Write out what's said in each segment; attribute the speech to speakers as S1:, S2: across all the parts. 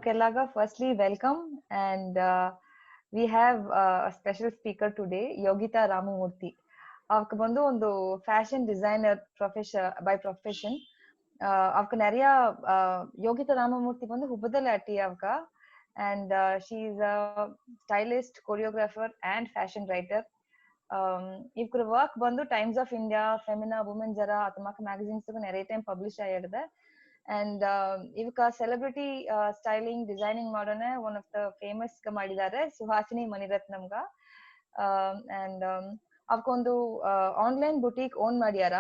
S1: Avkellaga, firstly, welcome. And we have a special speaker today, Yogita Ramamurthy. Avku bandu ಒಂದು fashion designer profession by profession. Avku nariya Yogita Ramamurthy bandu Hubbadalli atti avka. And she is a stylist, choreographer, and fashion writer. Ivkura work bandu Times of India, Femina, Women Zara, Atamaka magazines nariya time publish ayiride. And ಇವಕ್ಕ celebrity styling designing ಮಾಡೋಣ one of the famous ಮಾಡಿದ್ದಾರೆ ಸುಹಾಸಿನಿ ಮಣಿರತ್ನಮ್ಗ. And ಅವಕ್ಕೊಂದು online boutique own ಮಾಡ್ಯಾರ.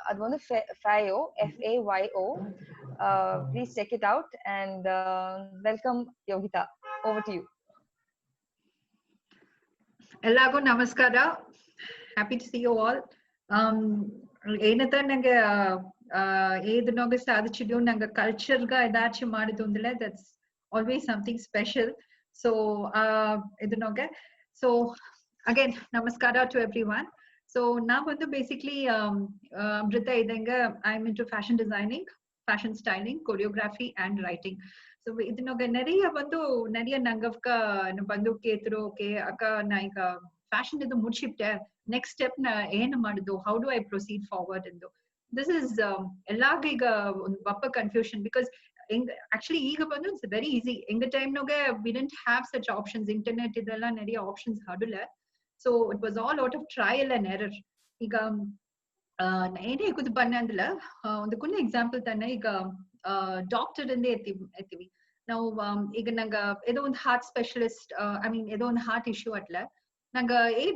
S1: ಅದು ಒಂದು Fayo FAYO. Please check it out and welcome Yogita, over to you.
S2: ಎಲ್ಲರಿಗೂ ನಮಸ್ಕಾರ. Happy to see you all. ಏನಂತ ನಂಗೆ ಏದನೋಗ ಸಾಧಿಸಿದ್ವು ನಂಗೆ ಕಲ್ಚರ್ಗ ಏದಾಚು ಮಾಡಿದ್ದು ಅಂದ್ರೆ that's always something special. So ಇದನ್ನೋಗೆ ಸೊ ಅಗೇನ್ ನಮಸ್ಕಾರ ಟು ಎವ್ರಿ ಒನ್. ಸೊ ನಾವೊಂದು ಬೇಸಿಕ್ಲಿ ಅಮೃತ ಇದ್ದಂಗೆ I am into fashion designing, fashion styling, choreography and writing. So ಇದನ್ನೋಗ நிறைய ನಂಗವ್ಕ ಬಂದು ಕೇತರು ಓಕೆ ಅಕ್ಕ ನಾ ಈಗ ಫ್ಯಾಷನ್ ಇದು ಮುಡ್ಸಿಟ್ಟೆ, ನೆಕ್ಸ್ಟ್ ಸ್ಟೆಪ್ ನ ಏನು ಮಾಡುದು, how do I proceed forward ಎಂದು. ದಿಸ್ ಇಸ್ ಎಲ್ಲಾರ್ಗ ಈಗ ಒಂದು ಬಪ್ಪ ಕನ್ಫ್ಯೂಷನ್. ಬಿಕಾಸ್ ಆಕ್ಚುಲಿ ಈಗ ಬಂದು ಇಟ್ಸ್ ವೆರಿ ಈಸಿ. ಎಂಗ ಟೈಮ್ನಾಗೆ we didn't have such options. Internet ಇದೆಲ್ಲ நிறைய ಆಪ್ಷನ್ಸ್ ಹಡಲ. So it was all out of trial and error. ಈಗ ಏನೇ ಕೂತು ಬನ್ನ ಅಂದಲ್ಲ ಒಂದು ಕುನ್ನ ಎಕ್ಸಾಂಪಲ್ ತಾನೆ. ಈಗ ಡಾಕ್ಟರ್ ಇಂದ ಎತ್ತೀವಿ ನಾವು. ಈಗ ನಂಗ ಏದೋ ಒಂದು ಹಾರ್ಟ್ ಸ್ಪೆಷಲಿಸ್ಟ್, ಐ ಮೀನ್ ಏದೋ ಒಂದು ಹಾರ್ಟ್ ಇಶ್ಯೂ ಅಟ್ಲ ನಂಗ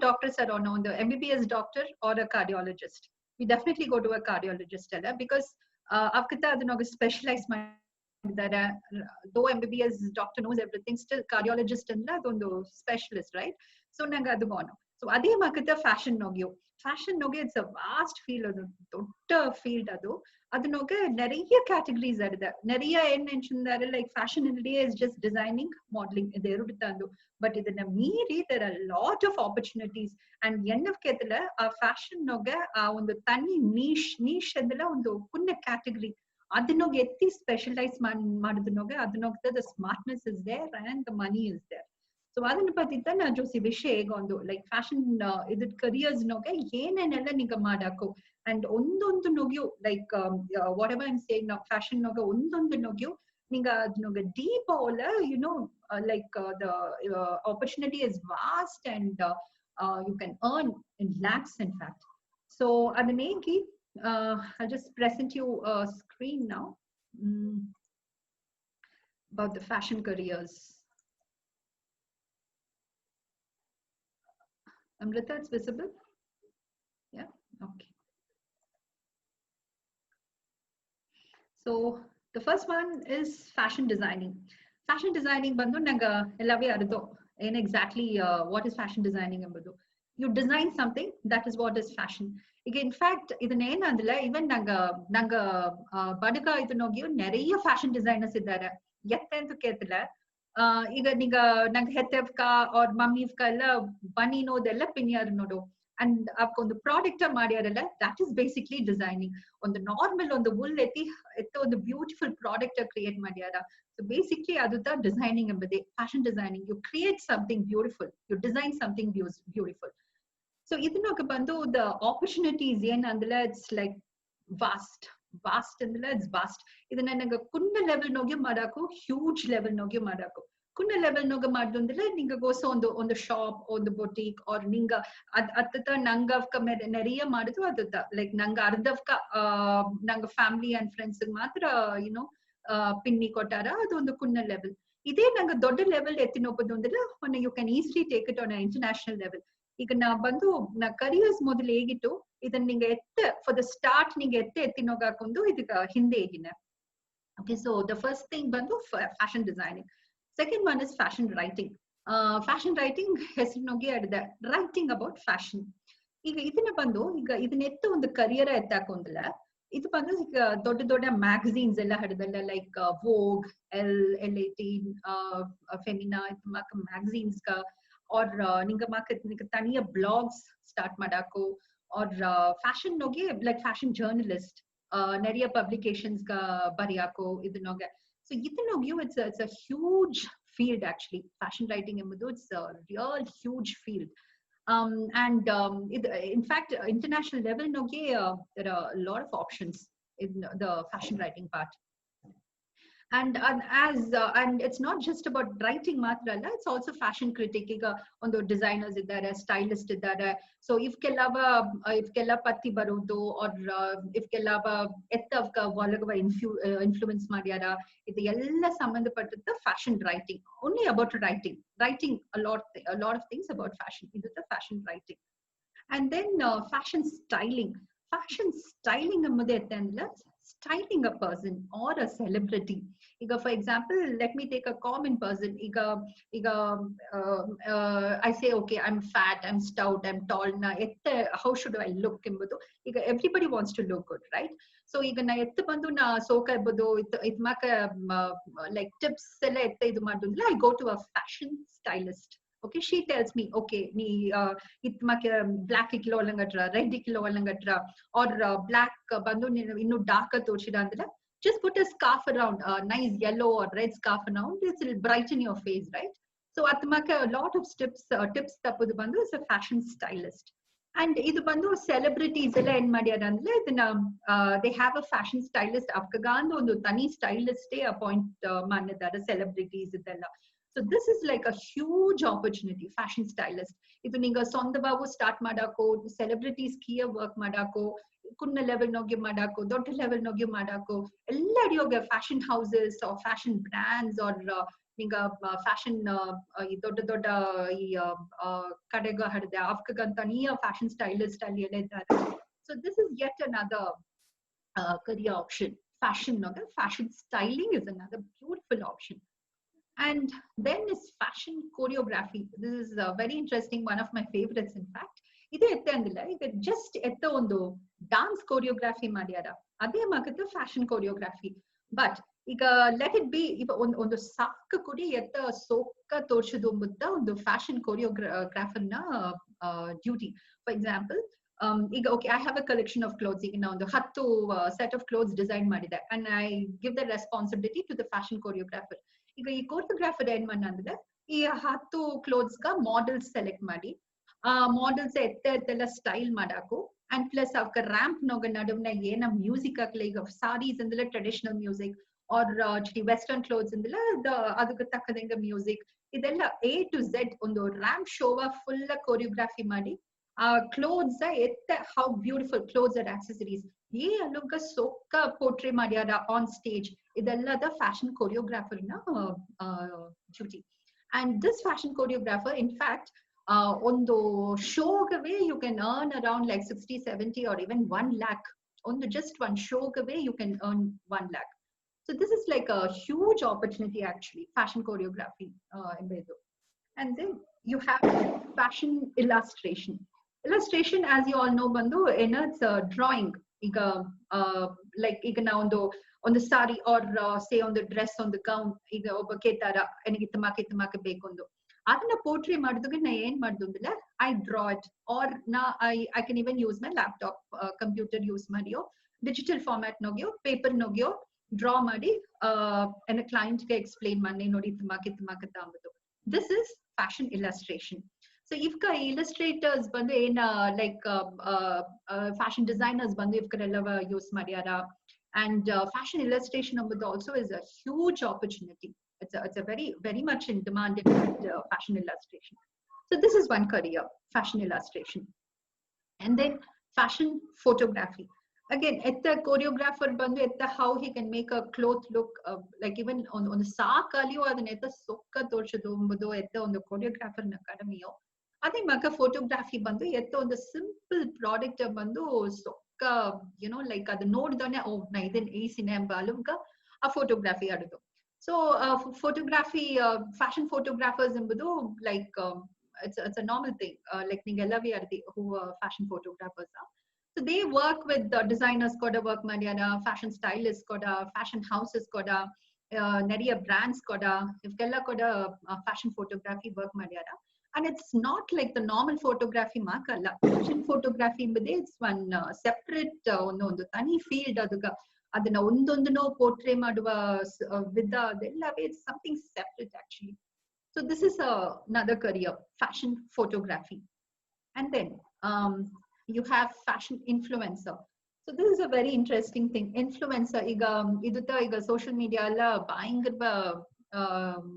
S2: ಡಾಕ್ಟರ್ಸ್ ಆರ್ ಆನ್ ಒಂದು MBBS doctor or a cardiologist. We definitely go to a cardiologist alla because avkata adnog specialize madidare. Though MBBS doctor knows everything, still cardiologist andla adondu specialist, right? So nanga adu gono. So ade makata fashion noge it's a vast field, adu dotta field. adu noge nariya categories adida nariya en mentionare like fashion in India is just designing, modeling ide irutandu. But idanna meeri there are a lot of opportunities. And end of ketala a fashion noge a ಒಂದು ತನಿ niche andala ಒಂದು ಪುಣ್ಯ category ಅದನ್ನೋಗೆ ಎತ್ತಿ specialise ಮಾಡಿದ್ನೋಗೆ ಅದನ್ನೋಗ್ತದೆ the smartness is there and the money is there. So ಅದನ್ನ ಪತ್ತಿತ್ತ ನಾ ಜೋಸಿ ವಿಷಯ ಈಗ ಒಂದು ಲೈಕ್ ಫ್ಯಾಷನ್ ಇದ್ ಕರಿಯರ್ಸ್ ನೋಗೆ ಏನೇನೆಲ್ಲ ನಿಗ ಮಾಡಾಕು. ಅಂಡ್ ಒಂದೊಂದು ನೋಗ್ಯು like whatever I am saying ನಾವು ಫ್ಯಾಷನ್ ನೋಗೆ ಒಂದೊಂದು ನೋಗ್ಯು ನಿಂಗ ಅದನ್ನೋಗೆ ಡೀಪ್ ಅವಲ್ಲ you know like the opportunity is vast and you can earn in lakhs in fact. So adanegi I'll just present you a screen now about the fashion careers. Amrita, it's visible? Yeah, okay. So the first one is fashion designing. Fashion designing bandu nanga ellave ardo in exactly what is fashion designing enbudu. You design something, that is what is fashion. ಈಗ in fact ಇದನ್ನ ಏನಂದ್ರೆ ಇವನ್ ನಂಗ ಬಡಗ ಇದನ್ನೋಗಿ ನೆರೆಯ fashion designers ಇದ್ದಾರೆ. ಎತ್ತೆ ಅಂತ ಕೇಳ್ತಿಲ್ಲ. ಈಗ ನಿಂಗ ನಂಗೆ ಹೆತ್ತವ್ಕ ಅವ್ರ ಮಮ್ಮಿವ್ಕ ಎಲ್ಲ ಬನೀನೋದೆಲ್ಲ ಪಿನ್ಯಾರ ನೋಡು ಅಂಡ್ ಅವಕ್ಕೊಂದು ಪ್ರಾಡಕ್ಟ್ ಮಾಡ್ಯಾರಲ್ಲ ದಟ್ ಇಸ್ ಬೇಸಿಕ್ಲಿ ಡಿಸೈನಿಂಗ್. ಒಂದು ನಾರ್ಮಲ್ ಒಂದು ವುಲ್ ಎತ್ತಿ ಒಂದು ಬ್ಯೂಟಿಫುಲ್ ಪ್ರಾಡಕ್ಟ್ ಕ್ರಿಯೇಟ್ ಮಾಡ್ಯಾರ. So basically adu the designing embede fashion designing. You create something beautiful, you design something beautiful. So idinoga bandu the opportunities yen andala it's like vast andala it's vast. Idanna nanga kunna level noge madaku, huge level noge madaku. Kunna level noge maddu andala ninga goso ಒಂದು shop ಒಂದು boutique or ninga attata nangavka neriya madudu adutta like nanga ardavka nanga family and friends matra you know ಪಿನ್ನಿ ಕೊಟ್ಟಾರ ಅದೊಂದು ಕುನ್ನ level. ಇದೇ ನಂಗೆ ದೊಡ್ಡ level ಎತ್ತಿನೋಗೋದು ಅಂದ್ರೆ you can easily take it on international level. ಈಗ ನಾ ಬಂದು ನಾ ಕರಿಯರ್ಸ್ ಮೊದಲು ಹೇಗಿತ್ತು ಇದನ್ನ ನಿಂಗೆ ಫಾರ್ ದ ಸ್ಟಾರ್ಟ್ ನಿಂಗೆ ಎತ್ತಿನೋಗಾಕೊಂಡು ಇದೀಗ ಹಿಂದೆ ಹೇಗಿನ. Okay, so the first thing ಬಂದು fashion designing. Second one is fashion writing. Fashion writing ಹೆಸರಿನೋಗಿ ಆಡಿದೆ ರೈಟಿಂಗ್ ಅಬೌಟ್ ಫ್ಯಾಷನ್. ಈಗ ಇದನ್ನ ಬಂದು ಈಗ ಇದನ್ನ ಒಂದು ಕರಿಯರ್ ಎತ್ತಾಕೊಂಡಲ್ಲ ಇದು ಬಂದು ಈಗ ದೊಡ್ಡ ದೊಡ್ಡ ಮ್ಯಾಗಝೀನ್ಸ್ ಎಲ್ಲ ಹಿಡಿದಲ್ಲ ಲೈಕ್ ವೋಗ್, Elle18, ಫೆಮಿನಾ ಮ್ಯಾಗಝೀನ್ಸ್ और ನಿಂಗ ತನಿಯ ಬ್ಲಾಗ್ಸ್ ಸ್ಟಾರ್ಟ್ ಮಾಡಾಕು और ಫ್ಯಾಷನ್ ನೋಗೆ ಲೈಕ್ ಫ್ಯಾಷನ್ ಜರ್ನಲಿಸ್ಟ್ நிறைய publications ಬರೆಯಾಕು ಇದನ್ನೋಗೆ. So it's a huge field actually. Fashion writing it's a real huge field. In fact, international level there are a lot of options in the fashion writing part. And it's not just about writing matralla, it's also fashion critic ಈಗ ಒಂದು designers ಇದ್ದಾರೆ, stylist ಇದ್ದಾರೆ. So ಇವಕ್ಕೆಲ್ಲ ಪತ್ತಿ ಬರೋದು or ಇವಕ್ಕೆಲ್ಲ ಎತ್ತವಕ ಒಳಗವ influence ಮಾಡ್ಯಾರ, ಇದು ಎಲ್ಲ ಸಂಬಂಧಪಟ್ಟಂತ fashion writing. Only about writing a lot of things about fashion. ಇದು fashion writing. And then fashion styling ಎಂಬುದು ಎತ್ತಂದ್ರೆ styling a person or a celebrity. For example, let me take a common person. I say, okay, I'm fat, I'm stout, I'm tall. How should I look? Everybody wants to look good, right? So na soka like tips I go to a fashion stylist. Okay, she tells me, okay, black red or black innu dark just put a scarf around, a nice yellow or red scarf around, it will brighten your face, right? So a lot of tips tappudu bandu is a fashion stylist. And idu bandu celebrities ella en madiyadandle idna they have a fashion stylist avkagandu ondu tani stylist appoint manidare celebrities idella. So this is like a huge opportunity, fashion stylist. Idu ninga sondavavu start madako, celebrities kiya work madako, kunna level nogi madako, dodda level nogi madako, ella yoga fashion houses or fashion brands or ninga fashion dodda kadega hadde avkaganta niya fashion stylist alli ella idare. So this is yet another career option. Fashion styling is another beautiful option. And then is fashion choreography. This is very interesting, one of my favorites in fact. Idu ette andilla idu just etta ondu dance choreography madiyada ade magatu fashion choreography. But let it be ondu sakka kudi etta sokka torshudu mudda ondu fashion choreographer na duty. For example, okay, I have a collection of clothes now on the 10 set of clothes design madide and I give the responsibility to the fashion choreographer. ಈ choreographer ಏನ್ ಮಾಡಂದ್ರೆ ಈ 10 clothes ಗ models select ಮಾಡಿ ಆ models ಎತ್ತೆಲ್ಲ style ಮಾಡಾಕು and plus ಅವಕ ramp ನೋಗ ನಡುವನ ಏನ ಮ್ಯೂಸಿಕ್ ಹಾಕ್ಲಿ. ಈಗ ಸಾರೀಸ್ ಅಂದ್ರೆ traditional music or western clothes ಅಂದ್ರೆ ಅದಕ್ಕೆ ತಕ್ಕದಂಗ ಮ್ಯೂಸಿಕ್, ಇದೆಲ್ಲ A to Z ಒಂದು ರ್ಯಾಂಪ್ ಶೋವ ಫುಲ್ ಕೋರಿಯೋಗ್ರಾಫಿ ಮಾಡಿ ಆ clothes how beautiful clothes and accessories ಅಲ್ಲುಗ ಸೊಕ್ಕ ಪೋರ್ಟ್ರೇ ಮಾಡ್ಯಾರ ಆನ್ ಸ್ಟೇಜ್. ಇದೆಲ್ಲದ ಫ್ಯಾಷನ್ ಕೊರಿಯೋಗ್ರಾಫರ್ ನ duty. And this fashion choreographer in fact ಒಂದು ಶೋಗವೇ you can earn around like 60-70 or even 1 lakh. ಒಂದು ಜಸ್ಟ್ ಒನ್ ಶೋಗವೇ you can earn 1 lakh. So this is like a huge opportunity actually, fashion choreography embedu. And then you have fashion illustration. Illustration, as you all know, bandu it's drawing. Like na on the saree or say on the dress, on the gown, oba ketara enige ittamake bekondu adana portray madudage na en madudundilla I draw it, or na I can even use my laptop computer use ಮಾಡಿಯೋ digital format ನೋಗಿಯೋ paper ನೋಗಿಯೋ draw ಮಾಡಿ and a client ge explain ಮಾಡಿ ನೋಡಿ ittamake ಅಂಬುದು. This is fashion illustration. So if illustrators bandu ena like fashion designers bandu ifkarella use madiyara. And fashion illustration also is a huge opportunity. It's a very very much in demand in fashion illustration. So this is one career, fashion illustration. And then fashion photography. Again, at the choreographer bandu at the how he can make a cloth look like even on the saakaliyo adana etta sokka torshudu enbudu etta on the choreographer na kadamiyo ಅದೇ ಮಗ photography ಬಂದು ಎತ್ತ ಒಂದು simple product ಬಂದು ಸೊಕ್ಕ like ಅದು ನೋಡಿದೋನೆ ಓ ನಾ ಇದನ್ನ ಈಸಿನೆ ಎಂಬ ಅಲುಗ ಆ ಫೋಟೋಗ್ರಾಫಿ ಆಡುದು. ಸೊ ಫೋಟೋಗ್ರಾಫಿ ಫ್ಯಾಷನ್ ಫೋಟೋಗ್ರಾಫರ್ಸ್ ಎಂಬುದು like it's a normal thing. Like ningellavi ardi who fashion photographers are. So they work with the designers koda work madiyana, fashion stylists koda, fashion houses koda, nariya brands koda ivkella koda fashion photography work madiyana. And it's not like the normal photography makalla. Fashion photography embede it's one separate ondu tani field aduga ಅದನ್ನ ಒಂದೊಂದನ್ನು portray ಮಾಡುವ ವಿಧ ಅದೆಲ್ಲವೇ it's something separate actually. So this is another career, fashion photography. And then you have fashion influencer. So this is a very interesting thing. Influencer ಈಗ social media ಎಲ್ಲ ಭಯಂಕರ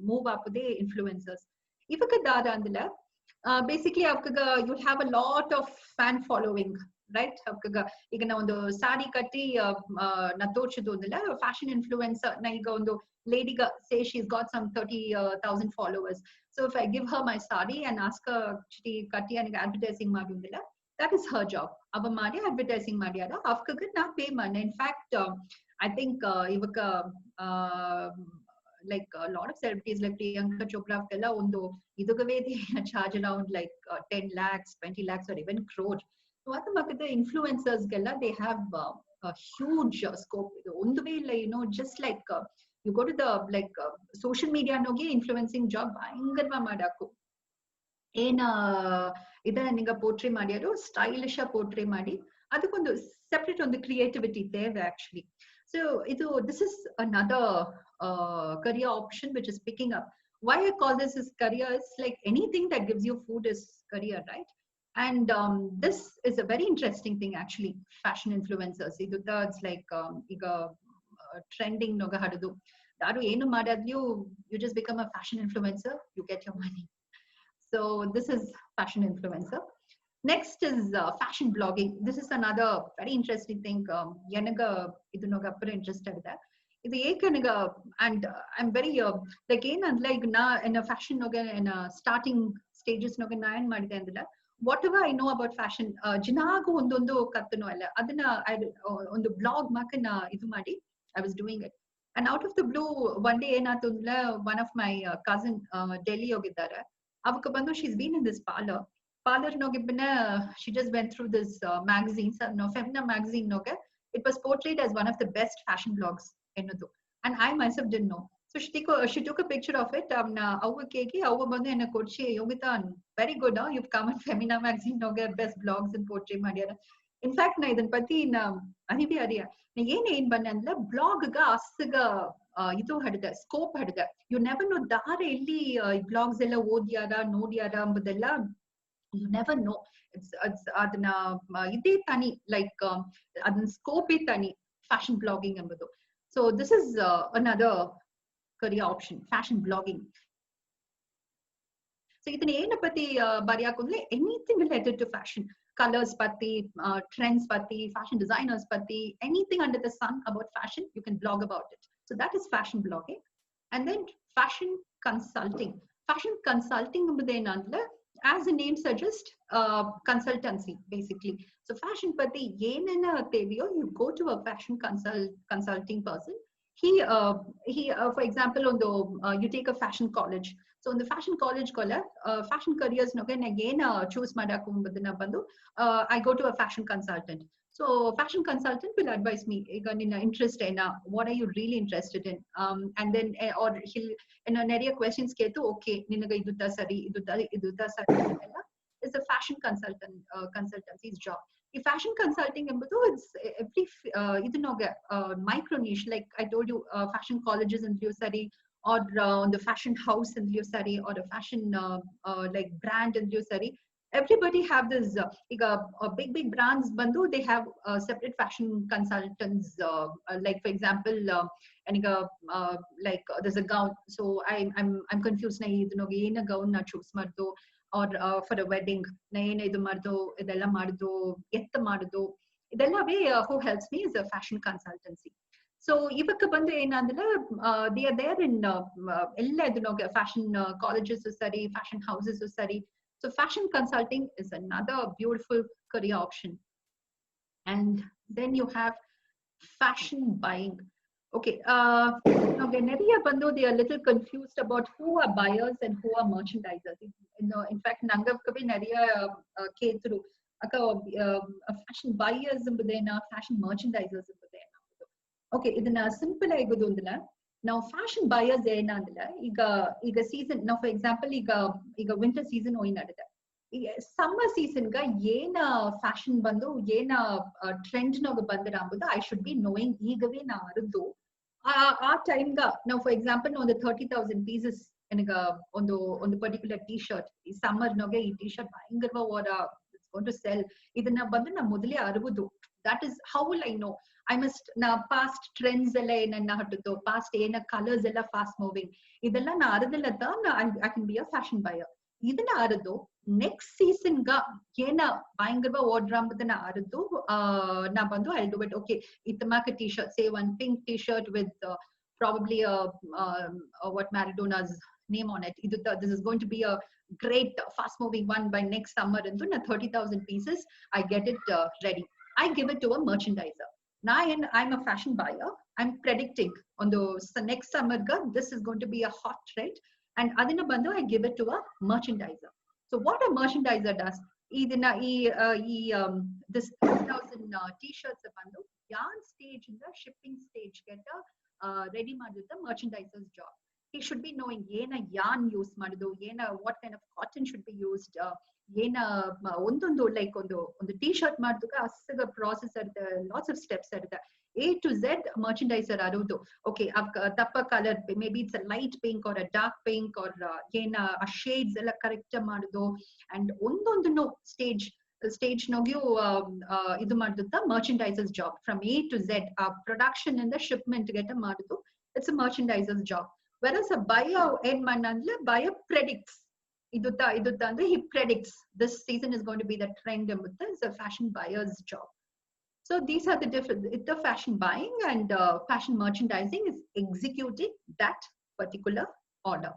S2: move ಆಪದೆ influencers. ಇವಾಗ ದಾರ ಅಂದಿಲ್ಲ basically you'll have a lot of fan following, right? ಈಗ ನಾ ಒಂದು ಸಾಡಿ ಕಟ್ಟಿ ನಾ ತೋರ್ಸಿದ್ದು ಅಂದಿಲ್ಲ ಫ್ಯಾಷನ್ ಇನ್ಫ್ಲೂಯೆನ್ಸರ್ ನಾ ಈಗ ಒಂದು ಲೇಡಿಗ say she's got some 30,000 followers. So if I give her my sari and ask her chiti katti and advertising madundilla, that is her job. Ava madi advertising madiyada afkaga na pay manna. In fact I think ivaka like a lot of celebrities like Priyanka Chopra kella ondo idugave they charge around like 10 lakhs 20 lakhs or even crore. So the influencers kella they have a huge scope. Ondu way just like you go to the like social media noge influencing job ಭಯಂಕರವಾ ಮಾಡಾಕು ಏನ ಇದನ್ನ ನಿಂಗ portray ಮಾಡ್ಯಾರು stylish portray ಮಾಡಿ ಅದಕ್ಕೊಂದು separate ಒಂದು creativity there actually. So this is another career option which is picking up. Why I call this as career is like anything that gives you food is career, right? And this is a very interesting thing actually. Fashion influencers it's like trending noga hadadu daru enu madadlu you just become a fashion influencer, you get your money. So this is fashion influencer. Next is fashion blogging. This is another very interesting thing. Yenaga idu noga apra interest agida idu ekanaga and I'm very like like na in a fashion noga in a starting stages noga na en madide andilla whatever I know about fashion jinagu ondondu kattano alla adana ಒಂದು blog makana idu ಮಾಡಿ I was doing it. And out of the blue one day enatundla one of my cousin Delhi hogiddare avaka bandu she's been in this parlor nogibna she just went through this magazine Femina magazine noge it was portrayed as one of the best fashion blogs ennadu and I myself didn't know. So she took a picture of it avukeki avu bandu enna kodchi Yogita very good you've come in Femina magazine noge best blogs and portray madiyara. In fact na idan pati na anibi ariya na ಏನ್ ಬನ್ನಿ ಅಂದ್ರೆ blog ಅಸ್ಗ ಇದು ಹಡ್ದ scope ಹಡ್ದ you never know ದಾರ ಎಲ್ಲಿ blogs ಎಲ್ಲ ಓದ್ಯಾರ ನೋಡ್ಯಾರ ಎಂಬುದೆಲ್ಲ you never know. It's ಅದನ್ನ ಇದೇ ತಾನಿ ಲೈಕ್ ಅದನ್ನ ಸ್ಕೋಪೇ ತಾನಿ ಫ್ಯಾಷನ್ ಬ್ಲಾಗಿಂಗ್ ಎಂಬುದು. So this is another career option, fashion blogging. So ಇದನ್ನ ಏನ ಪತಿ ಬರೆಯಾಕು ಅಂದ್ರೆ anything related to fashion, colors patti, trends patti, fashion designers patti, anything under the sun about fashion you can blog about it. So that is fashion blogging. And then fashion consulting. Fashion consulting enbudhenandle as the name suggests consultancy basically. So fashion patti yenena theliyo you go to a fashion consulting person. He for example on the you take a fashion college. So in the fashion college fashion careers noge na again choose madaku badana bandu I go to a fashion consultant. So fashion consultant will advise me ega ninna interest ena, what are you really interested in, and then or he'll nariya questions ketu okay ninaga idutta sari idutta sari ella is a fashion consultancy's job. The fashion consulting embudu it's every idinoge micro niche, like I told you fashion colleges in Lyusari or the fashion house in Lyusari or a fashion like brand in Lyusari. Everybody have this big brands bandu they have separate fashion consultants like for example like there's a gown, so I'm confused na idinoge ena gown na choose mardu or for a wedding na ena idu mardu idella mardu etta mardu idellave who helps me is a fashion consultancy. So ivakku bandu enandile they are there in ella idinoge fashion colleges study, fashion houses study. So fashion consulting is another beautiful career option. And then you have fashion buying. Okay, nariya bandu they are a little confused about who are buyers and who are merchandisers. In fact nangavkabe nariya ketru aka fashion buyers embudena fashion merchandisers embudena. Okay, idana simple aigudu andala now fashion buyers ಏನಂದ್ರೆ ಈಗ season ನಾವು for example ಈಗ winter season ಹೋಗಿ ನಡೆದ summer season ಗ ಏನ fashion ಬಂದು ಏನ ಟ್ರೆಂಡ್ ನಾಗ ಬಂದ್ರ ಅಂಬುದು ಐ ಶುಡ್ ಬಿ ನೋಯಿಂಗ್ ಈಗವೇ ನಾ ಅರ್ದು ಆ ಟೈಮ್ ಗ ನಾವು ಫಾರ್ ಎಕ್ಸಾಂಪಲ್ ಒಂದು 30,000 ಪೀಸಸ್ ನನಗ ಒಂದು ಪರ್ಟಿಕ್ಯುಲರ್ ಟಿ ಶರ್ಟ್ ಈ ಸಮ್ಮರ್ ನಾಗೆ ಈ ಟಿ ಶರ್ಟ್ ಭಯಂಕರ ಟು ಸೆಲ್ ಇದನ್ನ ಬಂದು ನಾ ಮೊದಲೇ ಅರುವುದು that is how will I know I must ನಾ ಪಾಸ್ಟ್ ಟ್ರೆಂಡ್ಸ್ ಎಲ್ಲ ಏನನ್ನ ಹಟ್ಟುತ್ತೋ ಪಾಸ್ಟ್ ಏನ ಕಲರ್ಸ್ ಎಲ್ಲ ಫಾಸ್ಟ್ ಮೂವಿಂಗ್ ಇದೆಲ್ಲ ನಾ ಅರದಲ್ಲತ್ತ I can be a fashion buyer ಇದನ್ನ ಅರದು ನೆಕ್ಸ್ಟ್ ಸೀಸನ್ ಗ ಏನ ಭಯಂಕರ ಓಡ್ರ ಅಂಬದನ್ನ ಅರದು ನಾ ಬಂದು ಐ ಡು ಇಟ್ ಓಕೆ ಇತ್ತಮಾಕ T shirt say one pink T shirt with probably what Maradona's name on it. This is going to be a great fast moving one by next summer. And 30,000 pieces, I get it ready. I give it to a merchandiser. Now I'm a fashion buyer. I'm predicting on the next summer, this is going to be a hot trend. And adina bandu, I give it to a merchandiser. So what a merchandiser does, this 30,000 t-shirts bandu, yarn stage in the shipping stage get a ready the merchandiser's job. He should be knowing yena yarn use madudu, yena what kind of cotton should be used, yena ondondu like on the t-shirt maduka asaga process iruthe, lots of steps iruthe. A to Z merchandiser arudu. Okay, tappa color, maybe it's a light pink or a dark pink or yena a shades ella correct madudu, and ondondu stage nogyu idu madudu merchandiser's job from A to Z. Production and the shipment get a madudu, it's a merchandiser's job. Whereas a buyer end manandle buyer predicts idutta andre he predicts this season is going to be the trend and it's a fashion buyer's job. So these are the different. The fashion buying and fashion merchandising is executing that particular order.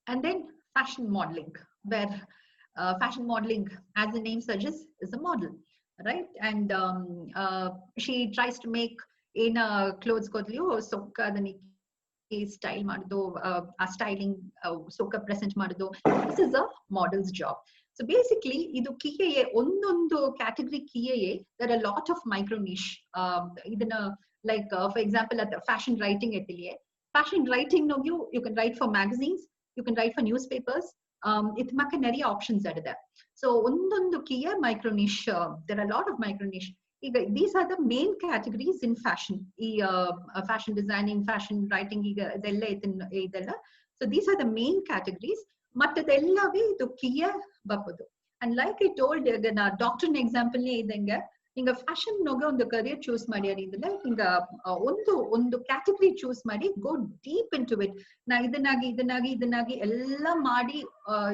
S2: And then fashion modeling, where fashion modeling, as the name suggests, is a model, right? And she tries to make in clothes kodliyo sokka adani style madudu, styling sokka present madudu. This is a model's job. So basically idu kiye ondondu category kiye there are a lot of micro niche idana like for example at fashion writing etiliye fashion writing no you can write for magazines, you can write for newspapers, itmaka nariya options are there. So ondondu kiye micro niche, there are a lot of micro niche. These are the main categories in fashion, fashion designing, fashion writing idella. So these are the main categories. Mattadellave idu kiya bapudu. And like I told you, the doctor example ne idenga ninga fashion noga ondu career choose madiyari indile ninga ondu category choose madi go deep into it. Na idanagi ella maadi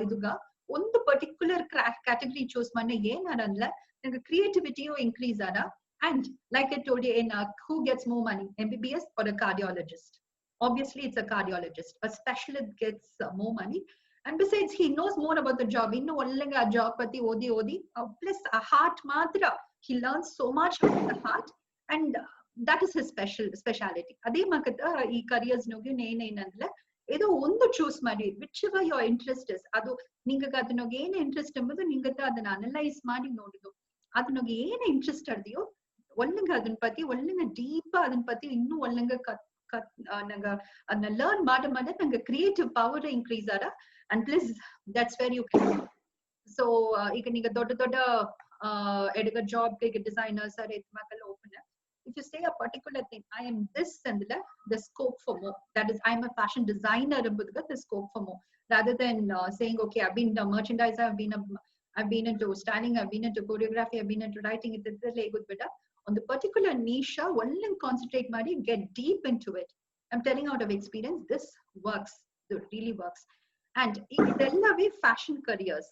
S2: iduga ondu particular category choose manne yenaralla ninga creativity increase ada. And like I told you, in who gets more money, MBBS or a cardiologist? Obviously it's a cardiologist. A specialist gets more money. And besides, he knows more about the job. He knows a job pati odi. Plus a heart madra. He learns so much about the heart, and that is his speciality. Ade makata ee careers noge nenandla edo ondu choose madi whichever your interest is. Adu ninga adanoge ಏನು interest ಎಂಬುದು ನಿಂಗತ ಅದನ್ನ analyse ಮಾಡಿ ನೋಡುದು. ಅದನೋಗೆ ಏನು interest ಅರ್ದಿಯೋ ಒಳ್ಳಂಗ ಅದನ್ನ ಪತಿ ಒಳ್ಳಂಗ deep ಅದನ್ನ ಪತಿ ಇನ್ನೂ ಒಳ್ಳಂಗ ನಂಗ ಅದನ್ನ ಲರ್ನ್ ಮಾಡ ನಂಗ ಕ್ರಿಯೇಟಿವ್ ಪವರ್ ಇನ್ಕ್ರೀಸ್ ಆದ. And plus that's where you can. So ಈಗ ನಿಂಗ ದೊಡ್ಡ ಎಡಗ ಜಾಬ್ ಗೆ designers are itmakal open. If you say a particular thing, I am this and the scope for more. That is, I am a fashion designer and the scope for more. Rather than saying, okay, I've been a merchandiser, I've been into styling, I've been into choreography, I've been into writing. On the particular niche, one concentrate madi, get deep into it. I'm telling out of experience, this works. It really works. And in fashion careers.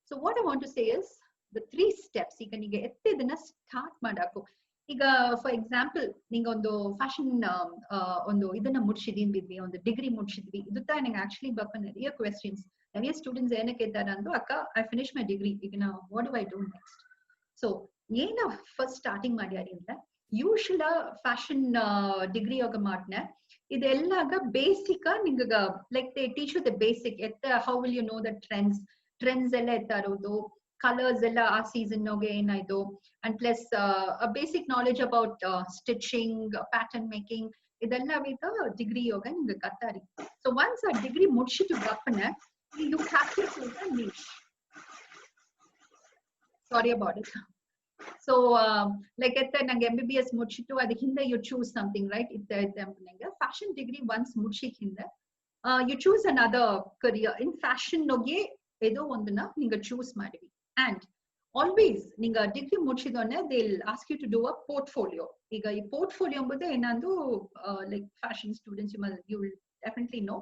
S2: So what I want to say is the 3 steps. You can start madaku. For example, ninga ondo fashion ondo idana mudisidindvi, ondo degree mudisidvi. Idutta ninga actually bappa nariya questions. Nariya students ena kettarandu akka I finished my degree. Now what do I do next? So yena first starting madiyari anda usually fashion degree yoga matna idellaga basic ninga like they teach you the basic how will you know the trends ella ettarodu, colors ella a season noge enaidu, and plus a basic knowledge about stitching, pattern making idella with degree yoga ninga kattari. So once a degree mudichitu bappana you have to choose a niche. Sorry about it. So like at the MBBS muchitu adikinde you choose something, right? Fashion degree once muchikinde you choose another career in fashion noge edo onduna ninga choose ಮಾಡಿವಿ. And always ninga degree muchidone they'll ask you to do a portfolio. ಈಗ ಈ portfolio ಎಂಬುದು ಏನಂದು like fashion students you will definitely know.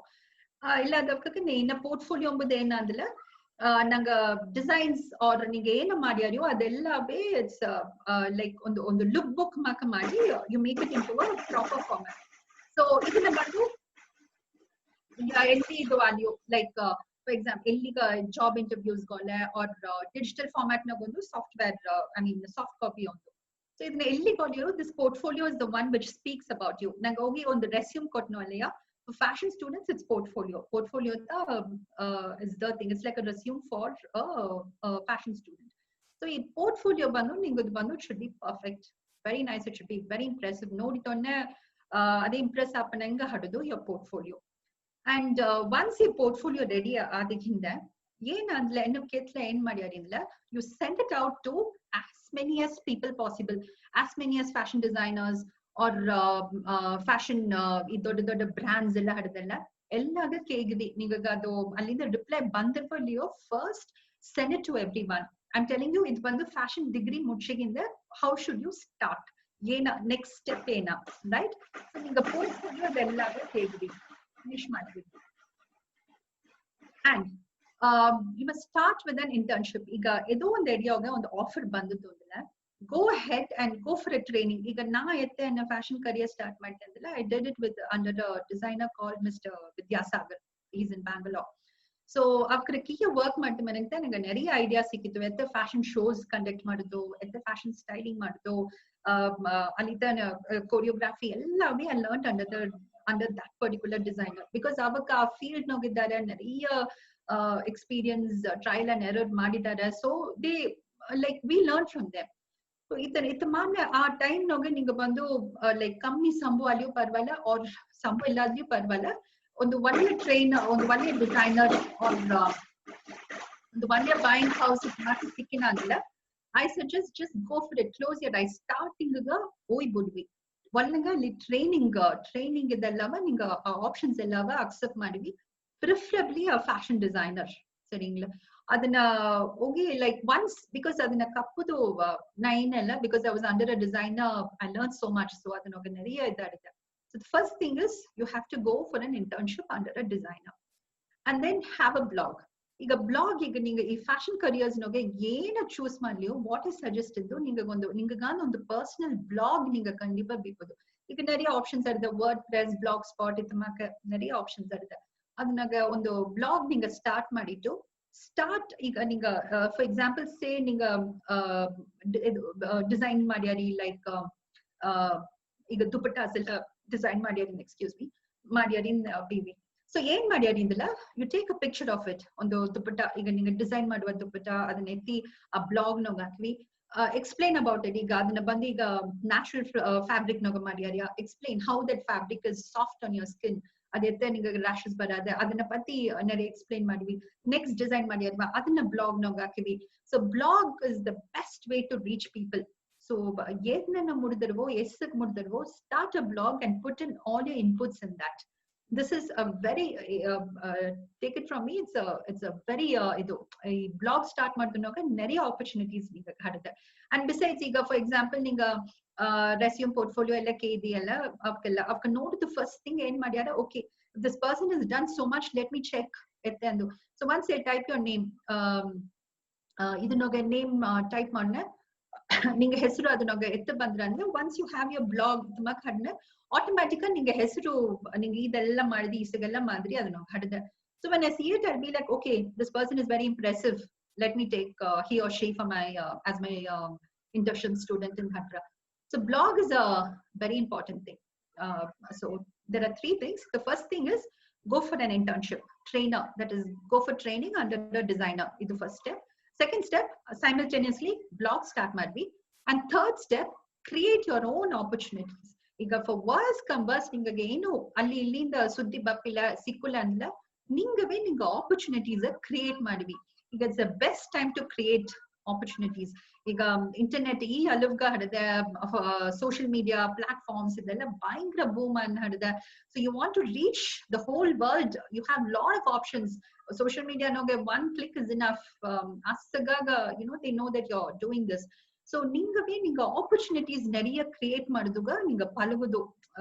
S2: ಇಲ್ಲ ಅದಕ್ಕೆ ಇನ್ನ portfolio ಎಂಬುದು ಏನಂದ್ರೆ ನಂಗ ಡಿಸೈನ್ಸ್ ಆರ್ ನಿಂಗೆ ಏನು ಮಾಡ್ಯಾರಿಯೋ ಅದೆಲ್ಲವೇ ಇಟ್ಸ್ ಲೈಕ್ ಒಂದು ಲುಕ್ ಬುಕ್ ಮಾಡಿ you make it into a proper format. So ಇದನ್ನ ಬಂದು ಎಲ್ಲಿ ಇದು ವ್ಯಾಲ್ಯೂ ಲೈಕ್ ಫಾರ್ ಎಕ್ಸಾಂಪಲ್ ಎಲ್ಲಿಗ ಜಾಬ್ ಇಂಟರ್ವ್ಯೂಸ್ ಗೋಲೆ ಆರ್ ಡಿಜಿಟಲ್ ಫಾರ್ಮ್ಯಾಟ್ ನಾಗ ಒಂದು software I mean soft copy ಒಂದು. ಸೊ ಇದನ್ನ ಎಲ್ಲಿ ಗೋಲಿಯೋ this portfolio is the one which speaks about you. ನಂಗೆ ಹೋಗಿ ಒಂದು ರೆಸ್ಯೂಮ್ ಕೊಟ್ನೋ ಅಲ್ಲಯ್ಯ. For fashion students, it's portfolio. Portfolio is the thing. It's like a resume for a fashion student. So, in portfolio, it should be perfect. Very nice. It should be very impressive. No, ade impress happenanga hadadu your portfolio. And once your portfolio ready, you send it out to as many as people possible, as many as fashion designers, or fashion ದೊಡ್ಡ ದೊಡ್ಡ brands ಎಲ್ಲ ಹಡದಲ್ಲ ಎಲ್ಲಾಗ ಕೇಳಿದಿ ನಿಮಗೆ ಅದು ಅಲ್ಲಿಂದ reply ಬಂದಿರ್ಲಿಯೋ first send it to everyone. I am telling you ಇದು ಬಂದು fashion degree ಮುಗಿಸಿಗಿಂದ ಹೌ ಶುಡ್ ಯು ಸ್ಟಾರ್ಟ್ ಏನ ನೆಕ್ಸ್ಟ್ ಸ್ಟೆಪ್ ಏನ ರೈಟ್. ನಿಮಗೆ ಪೋರ್ಟ್ಫೋಲಿಯೋ ಅದೆಲ್ಲಾಗ ಕೇಳಿದಿ ಫಿನಿಶ್ ಮಾಡಿದ್ವಿ. And you must start with an internship. ಈಗ ಏದೋ ಒಂದು ಐಡಿಯಾಗ ಒಂದು ಆಫರ್ ಬಂದಿತ್ತು ಅಂದ್ರೆ go ahead and go for a training. Iga na ette a fashion career start madide andala I did it with under a designer called Mr. Vidyasagar. He's in Bangalore. So after kiya work madide manante nanga neri idea sikkitu ette fashion shows conduct madudu ette fashion styling madudu alita choreography ellavi I learned under that particular designer because avaka field nogiddare neriya experience trial and error madidare. So they like we learned from them. So it's ಆ time ನೋಗೆ ನಿಂಗೆ ಬಂದು like ಕಮ್ಮಿ ಸಂಬಳ ಅಲ್ಲಿಯೂ ಪರವಾಗಿಲ್ಲ R ಸಂಬಳ ಇಲ್ಲಾದ್ರೂ ಪರವಾಗಿಲ್ಲ ಒಂದು ಒಳ್ಳೆ ಟ್ರೈನ್ ಒಂದು ಒಳ್ಳೆ ಡಿಸೈನರ್ ಆರ್ ಒಂದು ಒಳ್ಳೆ ಬಾಯಿಂಗ್ ಹೌಸ್ ಸಿಕ್ಕಿನ ಅಂದಿಲ್ಲ I suggest just go for it. Close your I starting ಹೋಯ್ ಬಿಡ್ವಿ ಒಳ್ಳಂಗ ಅಲ್ಲಿ ಟ್ರೈನಿಂಗ್ ಇದೆಲ್ಲವ ನಿಂಗೆ ಆಪ್ಷನ್ಸ್ ಎಲ್ಲವ ಅಕ್ಸೆಪ್ಟ್ ಮಾಡಿವಿ. ಪ್ರಿಫರಬ್ಲಿ ಅ ಫ್ಯಾಷನ್ ಡಿಸೈನರ್ ಸರಿங்களா. ಅದನ್ನ ಹೋಗಿ ಲೈಕ್ ಒನ್ಸ್ ಬಿಕಾಸ್ ಅದನ್ನ ಕಪ್ಪುದು ನಾ ಏನಲ್ಲ because I was under a designer I learn so much. So ಅದನ್ನ ಹೋಗಿ ನೆರೆಯ ಇದ್ದಾಡಿದೆ. So the first thing is you have to go for an internship under a designer and then have a blog. ಈಗ blog ಈಗ ನಿಂಗೆ ಈ fashion careers ನೋಗೆ ಏನ ಚೂಸ್ ಮಾಡ್ಲಿಯೋ ವಾಟ್ ಇಸ್ ಸಜೆಸ್ಟ್ ಇದ್ದು ನಿಂಗಗೊಂದು ಪರ್ಸನಲ್ ಬ್ಲಾಗ್ ನಿಂಗೆ ಖಂಡಿತ ಬೇಕು. ಈಗ ನೆರೆಯ ಆಪ್ಷನ್ಸ್ ಇರುತ್ತೆ ವರ್ಡ್ ಪ್ರೆಸ್ ಬ್ಲಾಗ್ ಸ್ಪಾಟ್ ಇತ್ತಮಾಕ ನೆರೆಯ ಆಪ್ಷನ್ಸ್ ಇರುತ್ತೆ. ಅದನ್ನಾಗ ಒಂದು ಬ್ಲಾಗ್ ನಿಂಗೆ ಸ್ಟಾರ್ಟ್ ಮಾಡಿಟ್ಟು ಸ್ಟಾರ್ಟ್ ಈಗ ನಿಂಗ ಫಾರ್ ಎಕ್ಸಾಂಪಲ್ ಸೇ ನಿಂಗ ಡಿಸೈನ್ ಮಾಡ್ಯಾರಿ ಲೈಕ್ ಈಗ ದುಪಟ್ಟಾಸ್ ಎಲ್ಲ ಡಿಸೈನ್ ಮಾಡ್ಯಾರಿ ಎಕ್ಸ್ಕ್ಯೂಸ್ ಮೀ ಮಾಡ್ಯಾರಿ ಬಿವಿ. ಸೊ ಏನ್ ಮಾಡ್ಯಾರಿ ಅಂದಲ್ಲ you take a picture of it. ಒಂದು ದುಪಟ್ಟ ಈಗ ನಿಂಗೆ ಡಿಸೈನ್ ಮಾಡುವ ದುಪಟ್ಟ ಅದನ್ನ ಎತ್ತಿ ಆ ಬ್ಲಾಗ್ ನಾಗ ಹಾಕ್ವಿ. Explain about it. ಈಗ ಅದನ್ನ ಬಂದು ಈಗ ನ್ಯಾಚುರಲ್ ಫ್ಯಾಬ್ರಿಕ್ ನಾಗ ಮಾಡ್ಯಾರ explain how that fabric is soft on your skin. ಅದೆತ್ತ ನಿಂಗೆ ರ್ಯಾಶಸ್ ಬರೋದ ಅದನ್ನ ಪತಿ ನೆರೆ ಎಕ್ಸ್ಪ್ಲೇನ್ ಮಾಡಿವಿ. ನೆಕ್ಸ್ಟ್ ಡಿಸೈನ್ ಮಾಡ್ಯಾರ ಅದನ್ನ ಬ್ಲಾಗ್ ನಾಗ ಹಾಕಿವಿ. So blog is the best way to reach people. So ಏನ ಮುಡಿದಿರ್ವೋ ಎಷ್ಟಕ್ ಮುಡಿದಿರ್ವೋ start a blog and put in all your inputs in that. This is a very take it from me, it's a very idu blog start madinoga neri opportunities ninga hadade. And besides iga for example ninga resume portfolio ella kedi ella avka note the first thing en madiyara okay this person has done so much, let me check it and so once you type your name idinoga name type madna ninga hesaru adinoga ettu bandra andre once you have your blog tumak hadna automatically ninga hesaru ninga idella madidi isagella madri adano hadde. So when I see it I'll be like okay this person is very impressive, let me take he or she for my as my internship student in Hadra. So blog is a very important thing. So there are three things. The first thing is go for an internship trainer, that is go for training under the designer, is the first step. Second step simultaneously blog start madvi. And third step create your own opportunities. ಈಗ for verse come verse ನಿಂಗೆ ಏನು ಅಲ್ಲಿ ಇಲ್ಲಿಂದ ಸುದ್ದಿ ಬಪ್ಪಿಲ್ಲ ಸಿಕ್ಕಲ್ಲ ಅಂದ್ಲ ನಿಂಗವೇ ನಿಂಗೆ opportunities create ಮಾಡಿವಿ. ಈಗ it's the best time to create opportunities. ಈಗ ಇಂಟರ್ನೆಟ್ ಈ ಅಲುವ್ಗ ಹಡದೆ ಸೋಷಿಯಲ್ ಮೀಡಿಯಾ ಪ್ಲಾಟ್ಫಾರ್ಮ್ಸ್ ಇದೆಲ್ಲ ಭಯಂಕರ ಬೂಮ್ ಅನ್ ಹಡದೆ. So you want to reach the whole world, you have lot of options. Social media ನೋಗೆ ಒನ್ ಕ್ಲಿಕ್ ಇಸ್ ಇನಫ್. ಅಷ್ಟಗಾಗ they know that you're doing this. So ನಿಂಗವೇ ನಿಂಗ ಆಪರ್ಚುನಿಟೀಸ್ நிறைய create ಮಾಡುದುಗ ನಿಂಗ ಪಲಗುದು,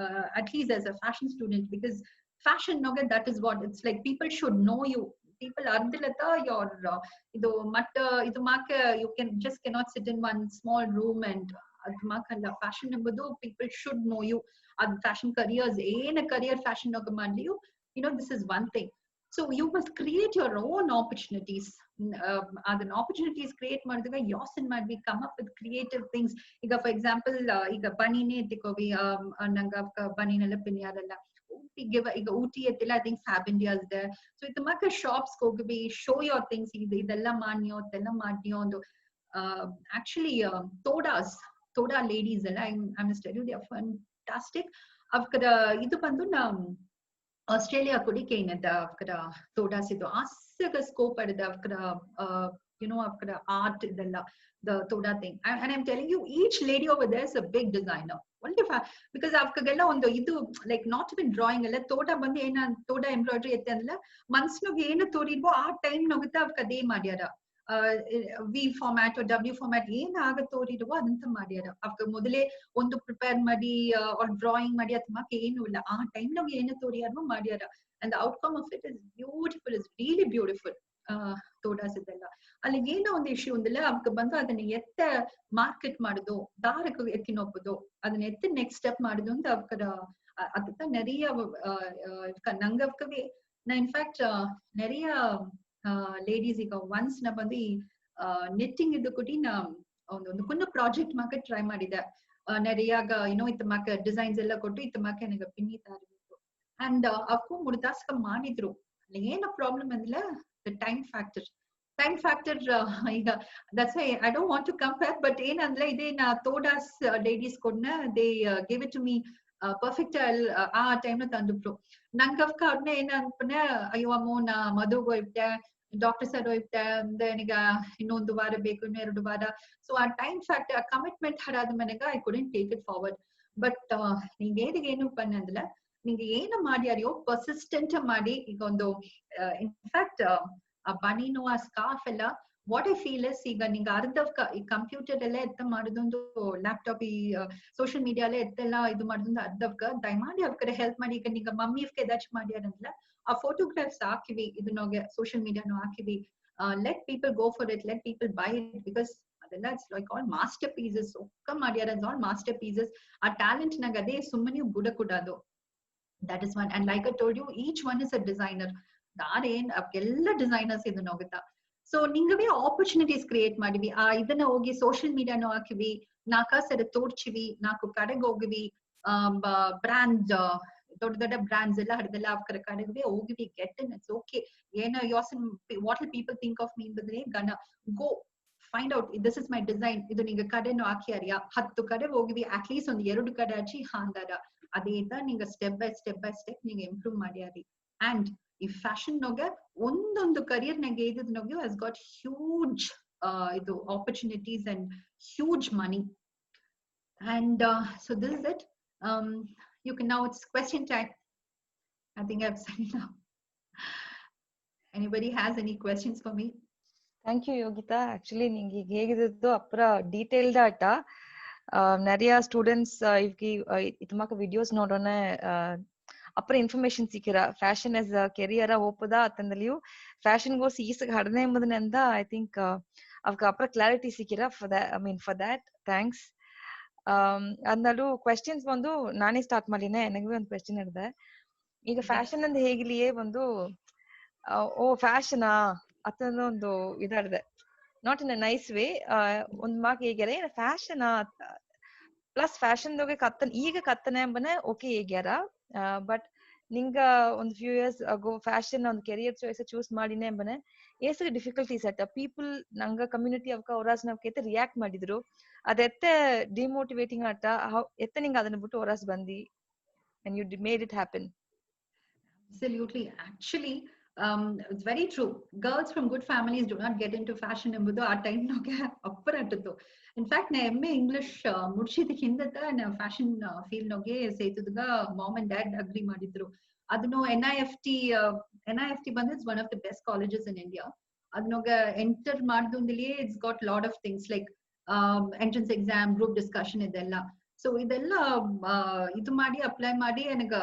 S2: at least as a fashion student, because fashion noge that is what it's like. People should know you. People ardilata your idu mat idu make you can just cannot sit in one small room and adu makalla. Fashion enbudu people should know you. Ad fashion careers ena career fashion noge madli you know, this is one thing. So you must create your own opportunities. Adan opportunities create ಮಾಡಿದಾಗ yourself might be come up with creative things. ಈಗ for example ಈಗ ಬನಿನೇ ಎತ್ತಿಕೋವಿ, ನಂಗ ಬನಿನೆಲ್ಲ ಪಿನ್ಯಾರಲ್ಲ ಈಗ Ooty ಎತ್ತಿಲ್ಲ, I think Fab India is there. So ಇದು ಮಾಕ shops ಹೋಗಿ show your things. ಇದೆಲ್ಲ ಮಾಡ್ನಿಯೋ ಇದೆಲ್ಲ ಮಾಡ್ನಿಯೋ ಒಂದು actually Toda ladies ಎಲ್ಲ I must tell you they are fantastic. ಅವಕರ ಇದು ಬಂದು ನಾ ಆಸ್ಟ್ರೇಲಿಯಾ ಕುಡಿಕೆ ಏನದ ಅವಕರ ತೋಡಾಸ್ ಇದು ಆಸಗ ಸ್ಕೋಪ್ ಅಡದ ಅವಕರ you know ಅವಕರ ಆರ್ಟ್ ಇದೆಲ್ಲ the Toda thing. And I'm telling you, each lady over there is a big designer. Only because avkageಲ್ಲ ಒಂದು ಇದು like not even drawing ಅಲ್ಲ, Toda ಬಂದು ಏನ Toda embroidery ಎತ್ತೆ ಅಂದಲ್ಲ ಮನ್ಸ್ನಾಗ ಏನು ತೋರಿದ್ವೋ ಆ ಟೈಮ್ ನಗುತ್ತ ಅವಕದೇ ಮಾಡ್ಯಾರ. ವಿ ಫಾರ್ಮ್ಯಾಟ್ ಡಬ್ಲ್ಯೂ ಫಾರ್ಮ್ಯಾಟ್ ಏನ್ ಆಗ ತೋರಿರುವ ಅದಂತ ಮಾಡ್ಯಾರ. ಅವಕ ಮೊದಲೇ ಒಂದು ಪ್ರಿಪೇರ್ ಮಾಡಿ ಡ್ರಾಯಿಂಗ್ ಮಾಡಿ ಅಥವಾ ಏನು ಇಲ್ಲ, ಆ ಟೈಮ್ ನಾಗ ಏನು ತೋರಿಯಾರು ಮಾಡ್ಯಾರ. And outcome of it is beautiful, is really beautiful. Todas ಇದೆಲ್ಲ ಅಲ್ಲಿ ಏನೋ ಒಂದು ಇಶ್ಯೂ ಒಂದಿಲ್ಲ, ಅವಕ ಬಂದು ಅದನ್ನ ಎತ್ತ ಮಾರ್ಕೆಟ್ ಮಾಡುದು, ದಾರಕ್ಕೆ ಎತ್ತಿನೊಪ್ಪುದು, ಅದನ್ನ ಎತ್ತ ನೆಕ್ಸ್ಟ್ ಸ್ಟೆಪ್ ಮಾಡುದು ಅಂತ ಅವಕರ ಅದಕ್ಕ ನೆರೆಯ ನಂಗವಕವೇ ನಾ ಇನ್ಫ್ಯಾಕ್ಟ್ ನೆರೆಯ ಲೇಡೀಸ್ ಈಗ ಒನ್ಸ್ ನಾ ಬಂದು ಈ ನೆಟ್ಟಿಂಗ್ ಇದು ಕೊಟ್ಟಿ ನಾ ಒಂದು ಕುನ್ನ ಪ್ರಾಜೆಕ್ಟ್ ಮಾಕ ಟ್ರೈ ಮಾಡಿದೆ. ನೆರೆಯಾಗ ಏನೋ ಇತ್ತ ಮಾಕ ಡಿಸೈನ್ಸ್ ಎಲ್ಲ ಕೊಟ್ಟು ಇತ್ತ ಮಾಕ ನನಗೆ ಪಿನ್ನಿ ತಾರಿಬಿಟ್ಟು ಅಂಡ್ ಅವಕ್ಕೂ ಮುಡ್ದಾಸ್ಕ ಮಾಡಿದ್ರು. ಅಲ್ಲಿ ಏನೋ ಪ್ರಾಬ್ಲಮ್ ಅಂದ್ರೆ the time factor ಈಗ that's why I don't want to compare, but ಏನಂದ್ರೆ ಇದೇ ನಾ ತೋಡಾಸ್ ladies ಕೊಡ್ನ they gave it to me perfect. ಆ ಟೈಮ್ ತಂದುಬಿಟ್ರು ನಂಗವ್ಕ ಅವ್ರನ್ನ ಏನಂತ ಅಯ್ಯೋ ಅಮ್ಮೋ ನಾ ಮದುವೆ ಹೋಗ್ಬಿಟ್ಟೆ, ಡಾಕ್ಟರ್ ಸರ್ ಹೋಗ್ಬಿಟ್ಟೆ ಅಂದ್ರೆ ನನಗ ಇನ್ನೊಂದು ವಾರ ಬೇಕು, ಇನ್ನು 2 ವಾರ. ಸೊ ಆ ಟೈಮ್ ಫ್ಯಾಕ್ಟರ್ ಆ ಕಮಿಟ್ಮೆಂಟ್ ಹರಾದ ಮನೆಗ I couldn't take it forward. But ನಿಂಗೆ ಏನು ಬನ್ನ ಅಂದ್ರೆ ನಿಂಗೆ ಏನು ಮಾಡ್ಯಾರಿಯೋ ಪರ್ಸಿಸ್ಟೆಂಟ್ ಮಾಡಿ. ಈಗ ಒಂದು ಇನ್ಫ್ಯಾಕ್ಟ್ ಆ ಬನೀನು ಆ ಸ್ಕಾರ್ಫ್ ಎಲ್ಲ ವಾಟ್ ಐ ಫೀಲ್ ಇಸ್ ಈಗ ನಿಂಗೆ ಅರ್ಧವ್ಕ ಈ ಕಂಪ್ಯೂಟರ್ ಎಲ್ಲ ಎತ್ತ ಮಾಡೋದೊಂದು ಲ್ಯಾಪ್ಟಾಪ್ ಈ ಸೋಷಿಯಲ್ ಮೀಡಿಯಾ ಎಲ್ಲ ಎತ್ತೆಲ್ಲ ಇದು ಮಾಡೋದೊಂದು ಅರ್ಧವ್ಕ ದಯಮಾಡಿ ಅವ್ಕಡೆ ಹೆಲ್ಪ್ ಮಾಡಿ. ಈಗ ನಿಂಗೆ ಮಮ್ಮಿ ಎದಾಚ್ ಮಾಡ್ಯಾರಂದ್ರ ಆ ಫೋಟೋಗ್ರಾಫ್ಸ್ ಹಾಕಿವಿ, ಇದನ್ನೋಗೆ ಸೋಷಿಯಲ್ ಮೀಡಿಯಾನು ಹಾಕಿವಿ. Let people go for it, let people buy it, because ಅದೆಲ್ಲ it's like all masterpieces. ಒಕ್ಕ ಮಾಡ್ಯಾರ ಆಲ್ ಮಾಸ್ಟರ್ ಪೀಸಸ್. ಆ ಟ್ಯಾಲೆಂಟ್ ನಾಗ ಅದೇ ಸುಮ್ಮನೆ ಬುಡ ಕೊಡೋದು. That is one. And like I told you, each one is a designer. Daaren avella designers idun hogutta. So ningave opportunities create ಮಾಡಿವಿ. ಆ ಇದನ್ನ ಹೋಗಿ ಸೋಷಿಯಲ್ ಮೀಡಿಯಾನು ಹಾಕಿವಿ, 4 ಸರಿ ತೋರ್ಚಿವಿ, 4 ಕಡೆಗೆ ಹೋಗಿವಿ. ಬ್ರಾಂಡ್ ದೊಡ್ಡ ದೊಡ್ಡ ಬ್ರಾಂಡ್ಸ್ ಎಲ್ಲ ಹಡದೆಲ್ಲ ಅವಕರ ಕಡೆಗೆ ಹೋಗಿವಿ. Get in, it's okay. ಏನೋ ಯೋಸನ್ what will people think of me ಅಂದ್ರೆ gonna go find out this is my design. ಇದು ನಿಂಗೆ ಕಡೆನೂ ಹಾಕ್ಯಾರ್ಯಾ 10 ಕಡೆ ಹೋಗಿವಿ, ಅಟ್ಲೀಸ್ಟ್ ಒಂದು 2 ಕಡೆ ಹಚ್ಚಿ ಹಾಂದಾರ. ಅದೇ ತರ ನಿಂಗೆ ಸ್ಟೆಪ್ ಬೈ ಸ್ಟೆಪ್ ನಿಂಗೆ ಇಂಪ್ರೂವ್ ಮಾಡ್ಯಾರಿ. ಅಂಡ್ ಈ ಫ್ಯಾಷನ್ ನೋಗೆ ಒಂದೊಂದು ಕರಿಯರ್ ನಂಗೆ ಇದ್ ನೋಗೆ ಹ್ಯಾಸ್ ಗಾಟ್ ಹ್ಯೂಜ್ ಇದು opportunities and huge money. And so this is it. You can now, it's question time. I think I've said enough. Anybody has any questions for me?
S1: Thank you, Yogita. Actually, ninge ಹೇಗಿದ್ದು ಅಪ್ರ detailed ಆಟ நிறைய students ಇವಕ್ಕೆ ಇತಮಾಕ videos ನೋಡೋಣ ಅಪ್ರ information ಸಿಕ್ಕಿರ fashion as career ಹೋಪದ ಅತ್ತಂದಲಿಯು ಫ್ಯಾಷನ್ ಗೋಸ್ ಈಸಗ ಹಡನೆ ಎಂಬುದರಿಂದ ಐ ಥಿಂಕ್ ಅವಕ್ಕೆ ಅಪ್ರ ಕ್ಲಾರಿಟಿ ಸಿಕ್ಕಿರ ಫಾರ್ ದಟ್ ಥ್ಯಾಂಕ್ಸ್. ಅದನ್ನಲ್ಲೂ ಕ್ವೆಶ್ಚನ್ಸ್ ಬಂದು ನಾನೇ ಸ್ಟಾರ್ಟ್ ಮಾಡಿನೇ. ನನಗೆ ಒಂದು ಕ್ವೆಶ್ಚನ್ ಇರುತ್ತೆ. ಈಗ ಫ್ಯಾಷನ್ ಅಂದ್ ಹೇಗಿಲಿಯೇ ಒಂದು ಓ ಫ್ಯಾಷನಾ ಅತ್ತಂದ ಒಂದು ಇದಾಡ್ದೆ, not in a nice way. ಒಂದ್ ಮಾಕ್ ಹೇಗ್ಯಾರ ಫ್ಯಾಷನ್ ಪ್ಲಸ್ ಫ್ಯಾಷನ್ ಕತ್ತನ್ ಈಗ ಕತ್ತನೆ ಎಂಬನೆ ಓಕೆ ಹೇಗ್ಯಾರ. ಬಟ್ ನಿಂಗ ಒಂದು ಫ್ಯೂ ಇಯರ್ಸ್ ಆಗೋ ಫ್ಯಾಷನ್ ಒಂದು ಕೆರಿಯರ್ ಚಾಯ್ಸ್ ಚೂಸ್ ಮಾಡಿನೇ ಎಂಬನೆ ಏಸ ಡಿಫಿಕಲ್ಟೀಸ್ ಆಯ್ತ. ಪೀಪಲ್ ನಂಗ ಕಮ್ಯುನಿಟಿ ಅವಕ ಹೊರಾಸ್ ನಾವ್ಕೈತೆ ರಿಯಾಕ್ಟ್ ಮಾಡಿದ್ರು. ಅದೆತ್ತೆ ಡಿಮೋಟಿವೇಟಿಂಗ್ ಆಟ ಎತ್ತ ನಿಂಗ ಅದನ್ನ ಬಿಟ್ಟು ಹೊರಾಸ್ ಬಂದಿ and you made it happen.
S2: Absolutely. Actually, It's very true. Girls from good families do not get into fashion ಎಂಬುದು ಆ ಟೈಮ್ ನಾಗೆ ಅಪ್ಪರಟ್ಟಿತ್ತು. ಇನ್ಫ್ಯಾಕ್ಟ್ ನಾ MA ಇಂಗ್ಲಿಷ್ ಮುಡ್ಸಿದ ಹಿಂದತ ನಾ ಫ್ಯಾಷನ್ ಫೀಲ್ಡ್ ನಾಗೆ ಸೇತುದಾಗ ಮಾಮ್ ಅಂಡ್ ಡ್ಯಾಡ್ ಅಗ್ರಿ ಮಾಡಿದ್ರು. ಅದನ್ನು NIFT ಬಂದು it's one of the best colleges in India. ಅದನ್ನೋಗ ಎಂಟರ್ ಮಾಡಿದಲ್ಲಿ it's got lot of things like entrance exam, group discussion ಇದೆಲ್ಲ. ಸೊ ಇದೆಲ್ಲ ಇದು ಮಾಡಿ ಅಪ್ಲೈ ಮಾಡಿ ನನಗ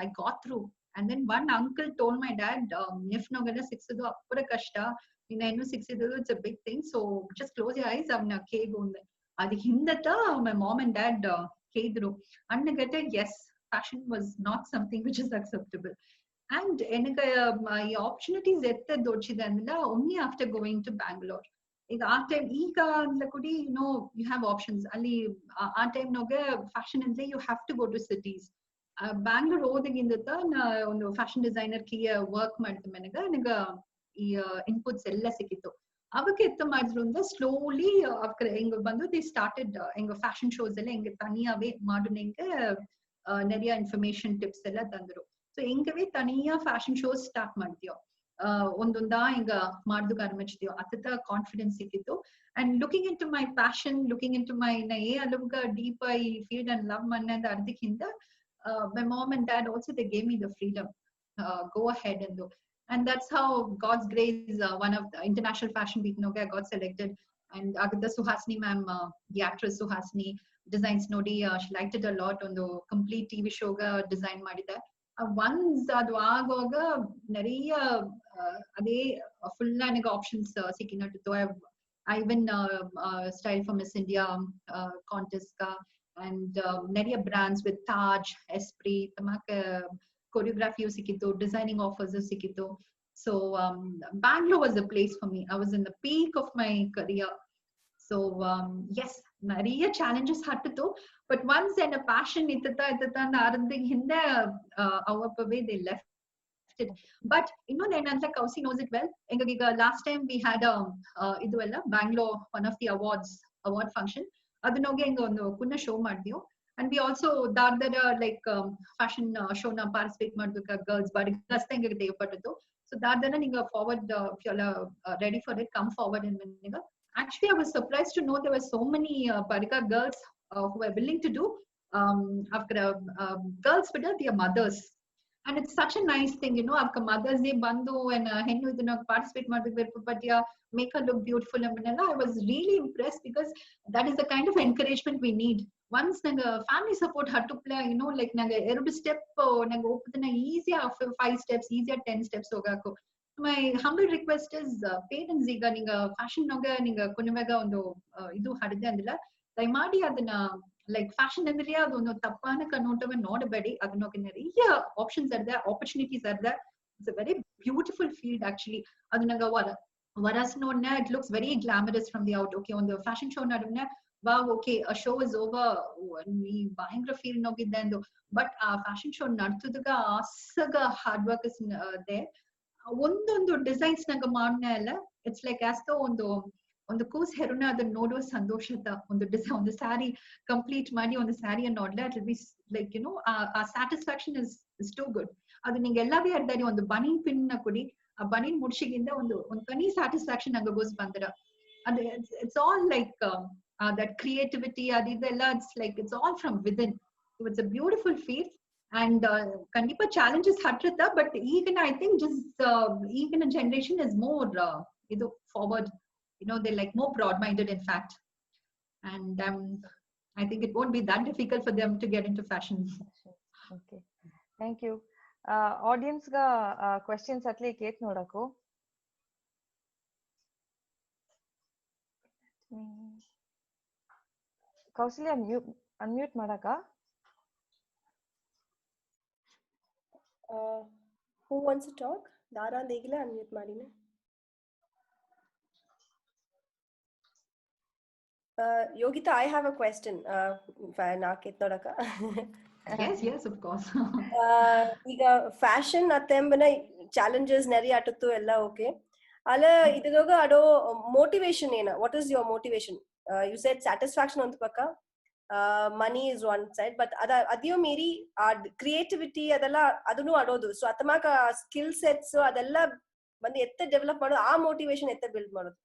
S2: I got through. And then one uncle told my dad, if nogala siksadu appura kashta, innu siksidu it's a big thing, so just close your eyes, avna kege unde adi hindata my mom and dad kedru annagate yes, fashion was not something which is acceptable. And enaga my opportunities ette dochide andla only after going to Bangalore. ಈಗ ಆ time ಈಗ ಅಂದ ಕೂಡಿ you have options ಅಲ್ಲಿ ಆ time ನೋಗೆ fashion ಅಂದ್ರೆ you have to go to cities. Bangalore ಹೋದಾಗಿಂದ ನಾ ಒಂದು ಫ್ಯಾಷನ್ ಡಿಸೈನರ್ ಕಿ ವರ್ಕ್ ಮಾಡ್ತೀನಿ. ನನಗ ಈ ಇನ್ಪುಟ್ಸ್ ಎಲ್ಲ ಸಿಕ್ಕಿತ್ತು. ಅವಕ್ಕೆ ಎತ್ತ ಮಾಡಿದ್ರು ಅಂದ್ರೆ ಸ್ಲೋಲಿ ಹಿಂಗ ಬಂದು ದಿ ಸ್ಟಾರ್ಟೆಡ್ ಹಿಂಗ ಫ್ಯಾಷನ್ ಶೋಸ್ ಎಲ್ಲ ಹಿಂಗ ತನಿಯಾವೇ ಮಾಡು ನಿಂಗೆ நிறைய ಇನ್ಫಾರ್ಮೇಶನ್ ಟಿಪ್ಸ್ ಎಲ್ಲ ತಂದ್ರು. ಸೊ ಹಿಂಗವೇ ತನಿಯಾ ಫ್ಯಾಷನ್ ಶೋಸ್ ಸ್ಟಾರ್ಟ್ ಮಾಡ್ತೀವೋ ಒಂದೊಂದಾ ಹಿಂಗ ಮಾಡ್ದು ಆರಂಭಿಸ್ತೀವೋ ಅತ್ತ ಕಾನ್ಫಿಡೆನ್ಸ್ ಸಿಕ್ಕಿತ್ತು. And looking into my passion, looking into my ಅಲುಗ ಡೀಪ್ ಈ ಫೀಲ್ಡ್ ಅಂಡ್ ಲವ್ ಅನ್ನೋದು ಅರ್ಧಕ್ಕಿಂತ my mom and dad also, they gave me the freedom, go ahead and do. And that's how God's grace, one of the International Fashion Week noge I got selected. And Agatha Suhasini ma'am, the actress Suhasini, designs nodi, she liked it a lot. On the complete TV show ga design madida. Once adu agoga nariya ade full aniga options sikkinattu. I even style for Miss India contest ka. And நிறைய brands with Taj, Esprit, tamaka choreography sikito, designing offers sikito. So Bangalore was the place for me. I was in the peak of my career. So yes, நிறைய challenges hattu, but once and a passion itata na aranding hinde awapave they left it. But nenanta Kausi knows it well. Enga last time we had idu ella Bangalore, one of the award function. ಅದನ್ನೋಗಿ ಹಿಂಗ ಒಂದು ಪುನಃ show ಮಾಡಿದ್ವಿ. And we also ದಾರ್ದರ like fashion show ನ participate ಮಾಡ್ಬೇಕ girls ಬಾಡಿ ಗಸ್ತ ಹಿಂಗ ತೆಗೆಪಟ್ಟದ್ದು. ಸೊ ದಾರ್ದರ ನಿಂಗ forward ready for it, come forward in ನಿಂಗ. Actually, I was surprised to know there were so many Parika girls who were willing to do after girls with their mothers. And it's such a nice thing, after Mother's Day bandu and hennu iduna participate madbeku, but yeah, make her look beautiful and I was really impressed, because that is the kind of encouragement we need. Once naga family support had to play, like naga ಎರಡು step naga oputana easy 5 steps, easier 10 steps ಹೋಗಬೇಕು. My humble request is parents, ಈಗ ನಿಂಗ fashion ನಾಗ ನಿಂಗ ಕೊನೆವಾಗ ಒಂದು ಇದು ಹಡಿದೆ ಅಂದಿಲ್ಲ, ದಯಮಾಡಿ ಅದನ್ನ ಲೈಕ್ ಫ್ಯಾಷನ್ ಅಂದ್ರೆ ಅದೊಂದು ತಪ್ಪಾನ ಕನ್ನೋಟವನ್ನ ನೋಡಬೇಡಿ. ಅದನ್ನ நிறைய options are there, opportunities are there. It's a very beautiful field actually. ಅದು ನಂಗ ವರಸ್ ನೋಡ್ನ it looks very glamorous from the out. Okay, on the fashion show ನಡುವನೆ wow, okay, a show is over, ನೀ ಭಯಂಕರ feel ಹೋಗಿದ್ದೆ ಅಂದು. But ಆ fashion show ನಡ್ತದಾಗ ಅಸಗ ಹಾರ್ಡ್ ವರ್ಕ್ ಇಸ್ there. ಒಂದೊಂದು ಡಿಸೈನ್ಸ್ ನಾಗ ಮಾಡ್ನೆ ಅಲ್ಲ, ಇಟ್ಸ್ ಲೈಕ್ ಆಸ್ ಒಂದು ಕೂಸ್ ಹೆರುನ ಅದನ್ನ ನೋಡುವ ಸಂತೋಷದ ಒಂದು ಒಂದು ಸ್ಯಾರಿ ಕಂಪ್ಲೀಟ್ ಮಾಡಿ ಒಂದು ಸ್ಯಾರಿಯನ್ನು ನೋಡ್ಲೆ ಇಟ್ ವಿಲ್ ಬಿ ಲೈಕ್ ಆ ಸ್ಯಾಟಿಸ್ಫ್ಯಾಕ್ಷನ್ ಇಸ್ ಟೂ ಗುಡ್. ಅದು ನಿಂಗೆ ಎಲ್ಲವೇ ಅರ್ಧಾರಿ ಒಂದು ಬನೀನ್ ಪಿನ್ ನ ಕೊಡಿ, ಆ ಬನೀನ್ ಮುಡ್ಸಿಗಿಂದ ಒಂದು ಕನಿ ಸ್ಯಾಟಿಸ್ಫ್ಯಾಕ್ಷನ್ ನಂಗೆ ಗೋಸ್ ಬಂದಿರ. ಅದು it's all like that creativity ಅದೆಲ್ಲ it's like it's all from within. It's a beautiful feel. And kandipa challenges hatrata, but even I think just even a generation is more forward, they're like more broad minded in fact, and I think it won't be that difficult for them to get into fashion.
S1: Okay, thank you. Audience ga questions atli kate nodako. Kausalya unmute madaka.
S3: Who wants to talk? Dara Degila unmute madine. Yogita, I have a question.
S2: Yes, of course.
S3: ಈಗ fashion ಅತ್ತೆಂಬನ challenges ನೆರಿ ಆಟತ್ತು ಎಲ್ಲ okay. ಅಲ್ಲ ಇದಾಗ ಅಡೋ motivation ಏನ? What is your motivation? You said satisfaction ಅಂತ ಪಕ್ಕ. Money is one side but ಅದಿಯೋ ಮೀರಿ ಆ ಕ್ರಿಯೇಟಿವಿಟಿ ಅದೆಲ್ಲ ಅದನ್ನು ಆಡೋದು ಸೊ ಅತಮಾಕ ಸ್ಕಿಲ್ ಸೆಟ್ಸ್ ಅದೆಲ್ಲ ಬಂದು ಎತ್ತ ಡೆವಲಪ್ ಮಾಡೋದು ಆ ಮೋಟಿವೇಶನ್ ಎತ್ತ ಬಿಲ್ಡ್ ಮಾಡೋದು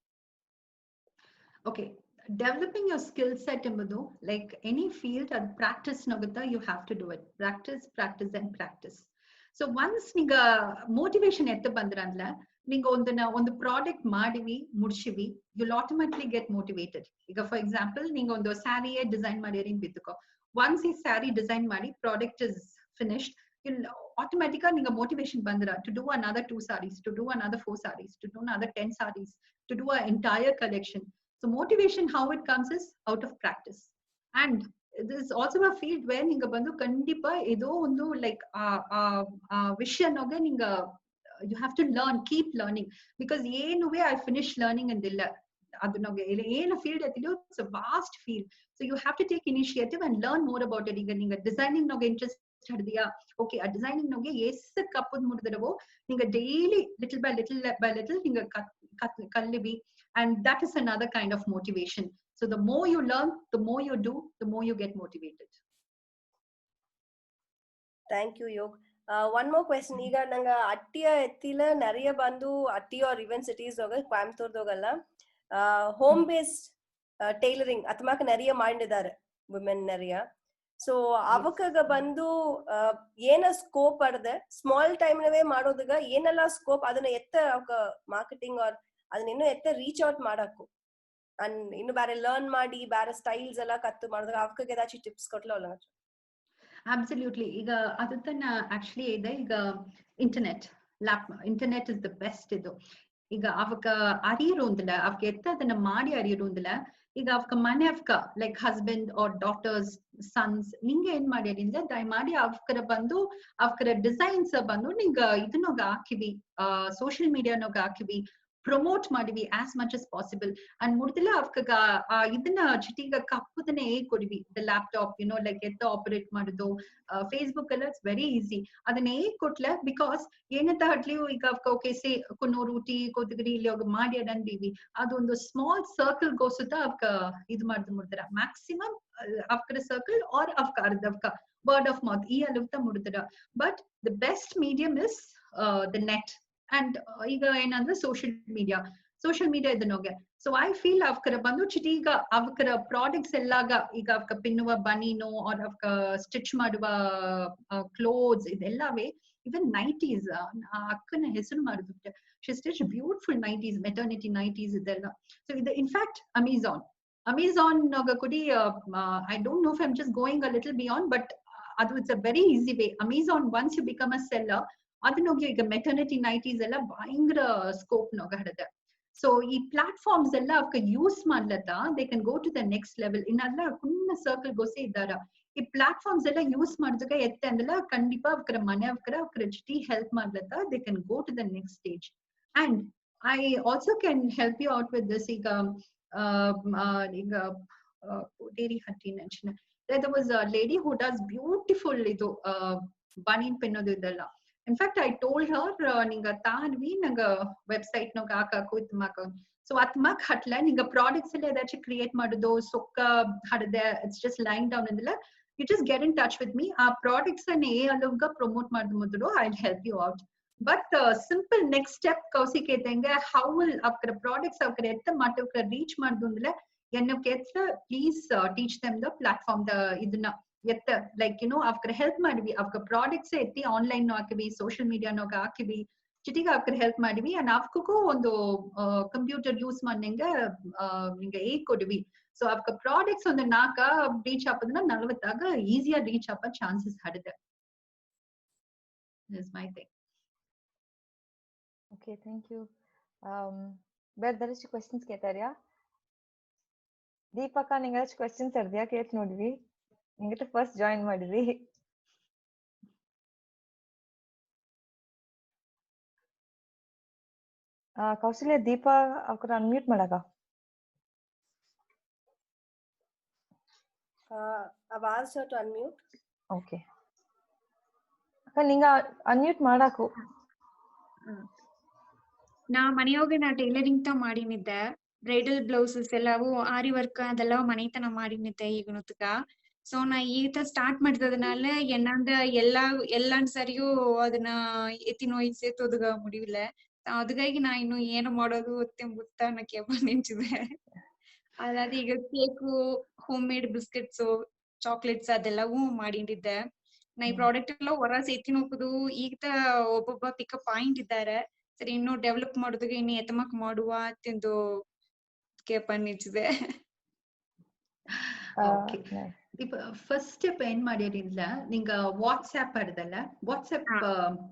S2: Okay, developing your skill set ಎಂಬುದು like any field and practice ನಗುತ್ತಾ you have to do it. Practice and practice. So once ನಿಂಗ motivation ಎತ್ತ ಬಂದ್ರಂದ್ರೆ ನಿಂಗ ಒಂದು ಪ್ರಾಡಕ್ಟ್ ಮಾಡಿವಿ ಮುಡ್ಸಿವಿ you'll automatically get motivated. ಈಗ for example ನಿಂಗ ಒಂದು ಸ್ಯಾರಿಯೇ ಡಿಸೈನ್ ಮಾಡಿರಿ ಬಿದ್ದುಕೋ once ಈ ಸ್ಯಾರಿ ಡಿಸೈನ್ ಮಾಡಿ product is finished you'll automatically ನಿಂಗ motivation ಬಂದ್ರ to do another 2 sarees, to do another 4 sarees, to do another 10 sarees, to do an entire collection. So motivation, how it comes is out of practice. And this is also a field where ninga bandu kandipa edo ondu like vision oge ninga you have to learn, keep learning because enuve I finish learning andilla adunoge ena field atilo it's a vast field so you have to take initiative and learn more about it. Iga ninga designing noge interest hadiya okay a designing noge yes kappud mudidavo ninga daily little by little ninga kallibi and that is another kind of motivation. So the more you learn, the more you do, the more you get motivated.
S3: Thank you, Yog. One more question. ಈಗ ನಂಗ ಅಟ್ಟಿಯ ಎತ್ತಿಲ ನರಿಯ ಬಂದು ಅಟ್ಟಿ or even cities ಹೋಗ ಕೊಯಂಬತ್ತೂರ್ದೋಗಲ್ಲ home based tailoring ಅತಮಾಕ ನರಿಯ ಮಾಡಿದ್ದಾರೆ women ನರಿಯ so ಅವಕಾಗ ಬಂದು ಏನ scope ಅಡ್ದೆ small time ನವೇ ಮಾಡೋದಾಗ ಏನೆಲ್ಲ scope ಅದನ್ನ ಎತ್ತ ಅವಕ ಮಾರ್ಕೆಟಿಂಗ್ ಆರ್ ಅದನ್ನ ಇನ್ನೂ ಎತ್ತ ರೀಚ್ ಔಟ್ ಮಾಡಕು ಅಂಡ್ ಇನ್ನು ಬೇರೆ ಲರ್ನ್ ಮಾಡಿ ಬೇರೆ ಸ್ಟೈಲ್ಸ್ ಎಲ್ಲ ಕತ್ತು ಮಾಡಿದಾಗ ಅವಕಾಗ ಏದಾಚಿ ಟಿಪ್ಸ್ ಕೊಟ್ಲ ಅಲ್ಲ
S2: Absolutely. ಈಗ ಅದನ್ನ ಆಕ್ಚುಲಿ ಇದೆ ಈಗ ಇಂಟರ್ನೆಟ್ ಇಸ್ ದ ಬೆಸ್ಟ್ ಇದು ಈಗ ಅವಕ ಅರಿಯಿರೋದಿಲ್ಲ ಅವಕ್ಕೆ ಎತ್ತ ಅದನ್ನ ಮಾಡಿ ಅರಿಯಿರೋದಿಲ್ಲ ಈಗ ಅವಕ ಮನೆ ಅವಕ like husband or daughters sons ನಿಂಗೆ ಏನ್ ಮಾಡ್ಯಾರಿಂದ ದಯಮಾಡಿ ಅವಕರ ಬಂದು ಅವಕರ ಡಿಸೈನ್ಸ್ ಬಂದು ನಿಂಗ ಇದನ್ನೋಗ ಹಾಕಿವಿ ಸೋಷಿಯಲ್ ಮೀಡಿಯಾನೋಗ ಹಾಕಿವಿ ಪ್ರಮೋಟ್ ಮಾಡಿವಿ as much as possible and ಮುಡ್ದಿಲ್ಲ ಅವಕಾಗ ಇದನ್ನ ಚಿಟಿಗ ಕಪ್ಪುದನ್ನೇ ಕೊಡಿವಿ ದ ಲ್ಯಾಪ್ಟಾಪ್ ಲೈಕ್ ಎತ್ತ ಆಪರೇಟ್ ಮಾಡುದು ಫೇಸ್ಬುಕ್ ಎಲ್ಲ ಇಟ್ಸ್ ವೆರಿ ಈಸಿ ಅದನ್ನ ಕೊಟ್ಲೆ ಬಿಕಾಸ್ ಏನಂತ ಹಟ್ಲಿಯು ಈಗ ಅವಕ ಓಕೆ ಸೇ ಕುನ್ನೂರು ಕೋತಗಿರಿ ಇಲ್ಲಿ ಹೋಗಿ ಮಾಡಿ ಅಡಂದೀವಿ ಅದೊಂದು ಸ್ಮಾಲ್ ಸರ್ಕಲ್ ಗೋಸುತ್ತ ಅವಕ ಇದು ಮಾಡ್ದು ಮುಡ್ದಾರ ಮ್ಯಾಕ್ಸಿಮಮ್ ಅವಕರ ಸರ್ಕಲ್ ಆರ್ ಅವಕ ಅರ್ಧವಕ ವರ್ಡ್ ಆಫ್ ಮೌತ್ ಈ ಅಲುತ್ತ ಮುಡ್ದಾರ but the best medium is the net and ಈಗ ಏನಂದ್ರೆ ಸೋಷಿಯಲ್ ಮೀಡಿಯಾ ಇದನ್ನೋಗೆ ಸೊ ಐ ಫೀಲ್ ಅವಕರ ಬಂದು ಚಿಟೀಗ ಅವಕರ ಪ್ರಾಡಕ್ಟ್ಸ್ ಎಲ್ಲಾಗ ಈಗ ಅವಕ ಪಿನ್ನುವ ಬನೀನು ಆರ್ ಅವಕ ಸ್ಟಿಚ್ ಮಾಡುವ ಕ್ಲೋತ್ಸ್ ಇದೆಲ್ಲವೇ ಇವನ್ ನೈಟೀಸ್ ಅಕ್ಕನ ಹೆಸರು ಮಾಡಿಬಿಟ್ಟೆ she stitch beautiful nighties maternity nighties ಇದೆಲ್ಲ ಸೊ ಇದು ಇನ್ಫ್ಯಾಕ್ಟ್ ಅಮೆಝಾನ್ ಕೂಡಿ I don't no if I'm just going a little beyond but ಅದು it's a very easy way Amazon once you become a seller ಅದನ್ನೋಗಿ ಈಗ maternity nighties ಎಲ್ಲ ಭಯಂಕರ scope ನೋಗ ಹಡದೆ ಸೊ ಈ ಪ್ಲಾಟ್ಫಾರ್ಮ್ಸ್ ಎಲ್ಲ ಅವಕ್ಕೆ ಯೂಸ್ ಮಾಡ್ಲತ್ತ they can go to the next level ಇನ್ನೆಲ್ಲ ಕುನ್ನ ಸರ್ಕಲ್ ಗೋಸೆ ಇದ್ದಾರ ಈ ಪ್ಲಾಟ್ಫಾರ್ಮ್ಸ್ ಎಲ್ಲ ಯೂಸ್ ಮಾಡಿದಾಗ ಎತ್ತೆ ಅಂದಲ್ಲ ಖಂಡಿತ ಅವಕರ ಮನೆ ಅವಕರ ಜೊತೆ ಹೆಲ್ಪ್ ಮಾಡ್ಲತ್ತ they can go to the next stage and I also can help you out with this ಈಗ ಡೇರಿ ಹಟ್ಟಿ ನೆನ್ಚಿನ there was a lady who does beautiful ಇದು ಬನೀನ್ ಪಿನ್ನೋದು ಇದೆಲ್ಲ in fact I told her ninga taanvi nanga website no haakaku itmak so atmak hatla ninga products ella edachi create madudo sokka hadade it's just lying down indilla you just get in touch with me our products and a aluga promote madu mudro I'll help you out but simple next step kausi ketenga how will after products after etta matukka reach madu indilla enno ketla please teach them the platform the idna ಎತ್ತ like ಅವಕರ help ಮಾಡಿವಿ ಅವಕ products ಎತ್ತಿ online ಹಾಕಿವಿ social ಮೀಡಿಯಾನಾಗ ಹಾಕಿವಿ ಚಿಟಿಗ ಅವಕರ help ಮಾಡಿವಿ and ಅವಕ್ಕೂ ಒಂದು computer use ಮಾಡಂಗ ನಿಂಗ ಕೊಡಿವಿ ಸೊ ಅವಕ ಪ್ರಾಡಕ್ಟ್ಸ್ ಒಂದು 4 ರೀಚ್ ಆಪದನ್ನ 40 ಈಸಿಯಾಗಿ ರೀಚ್ ಆಪ ಚಾನ್ಸಸ್ ಹಡಿದೆ is my thing
S1: okay thank you ಬೇರೆ ದರಷ್ಟು ಕ್ವೆಶ್ಚನ್ಸ್ ಕೇಳ್ತಾರ್ಯಾ ದೀಪಕ ನಿಂಗ ಕ್ವೆಶ್ಚನ್ಸ್ ಅರ್ದ್ಯಾ ಕೇಳ್ತ ನೋಡಿವಿ ನಿಂಗೆ ಫಸ್ಟ್ ಜಾಯಿನ್ ಮಾಡಿದ್ವಿ ಕೌಶಲ್ಯ ದೀಪ ಅವ್ರ ಅನ್ಮ್ಯೂಟ್ ಮಾಡಾಕ
S3: आवाज है तो अनम्यूट
S1: ಓಕೆ ಅಕ್ಕ ನಿಂಗ ಅನ್ಮ್ಯೂಟ್ ಮಾಡಾಕು
S4: ನಾ ಮನೆಯೋಗ ನಾ ಟೈಲರಿಂಗ್ ತ ಮಾಡಿನಿದ್ದೆ ಬ್ರೈಡಲ್ ಬ್ಲೌಸಸ್ ಎಲ್ಲವೂ ಆರಿ ವರ್ಕ್ ಅದೆಲ್ಲ ಮನೆತನ ಮಾಡಿನಿದ್ದೆ ಈಗನೊತ್ತಕ ಸೊ ನಾ ಈತ ಸ್ಟಾರ್ಟ್ ಮಾಡಿದதுனால என்னாண்ட எல்லா ಸರಿಯೂ ಅದನ್ನ ಎತ್ತಿ ನೋಯಿ ಸೇತೋದಗ ಮುಡಿವಿಲ್ಲ ಅದಗಾಗಿ ನಾ ಇನ್ನು ಏನು ಮಾಡೋದು ಎಂಬುತ್ತ ಅನ್ನಕ್ಕೆ ನಿಂತಿದೆ ಅದಾದ ಈಗ cake home made biscuits chocolates ಅದೆಲ್ಲವೂ ಮಾಡಿದ್ದೆ ನಾ ಈ ಪ್ರಾಡಕ್ಟ್ ಎಲ್ಲ ಹೊರ ಎತ್ತಿ ನೋಕುದು ಈಗ ಒಬ್ಬೊಬ್ಬ ಪಿಕಪ್ ಪಾಯಿಂಟ್ ಇದ್ದಾರೆ ಸರಿ ಇನ್ನು ಡೆವಲಪ್ ಮಾಡೋದಕ್ಕೆ ಇನ್ನು ಎತ್ತಮಕ್ ಮಾಡುವ ಅಂತೆಂದು ನಿಂತಿದೆ
S2: ಓಕೆ ಫಸ್ಟ್ ಸ್ಟೆಪ್ ಏನ್ ಮಾಡಿರಿಲ್ಲ ನಿಂಗ ವಾಟ್ಸ್ಆಪ್ ಅರ್ದಲ್ಲ ವಾಟ್ಸ್ಆಪ್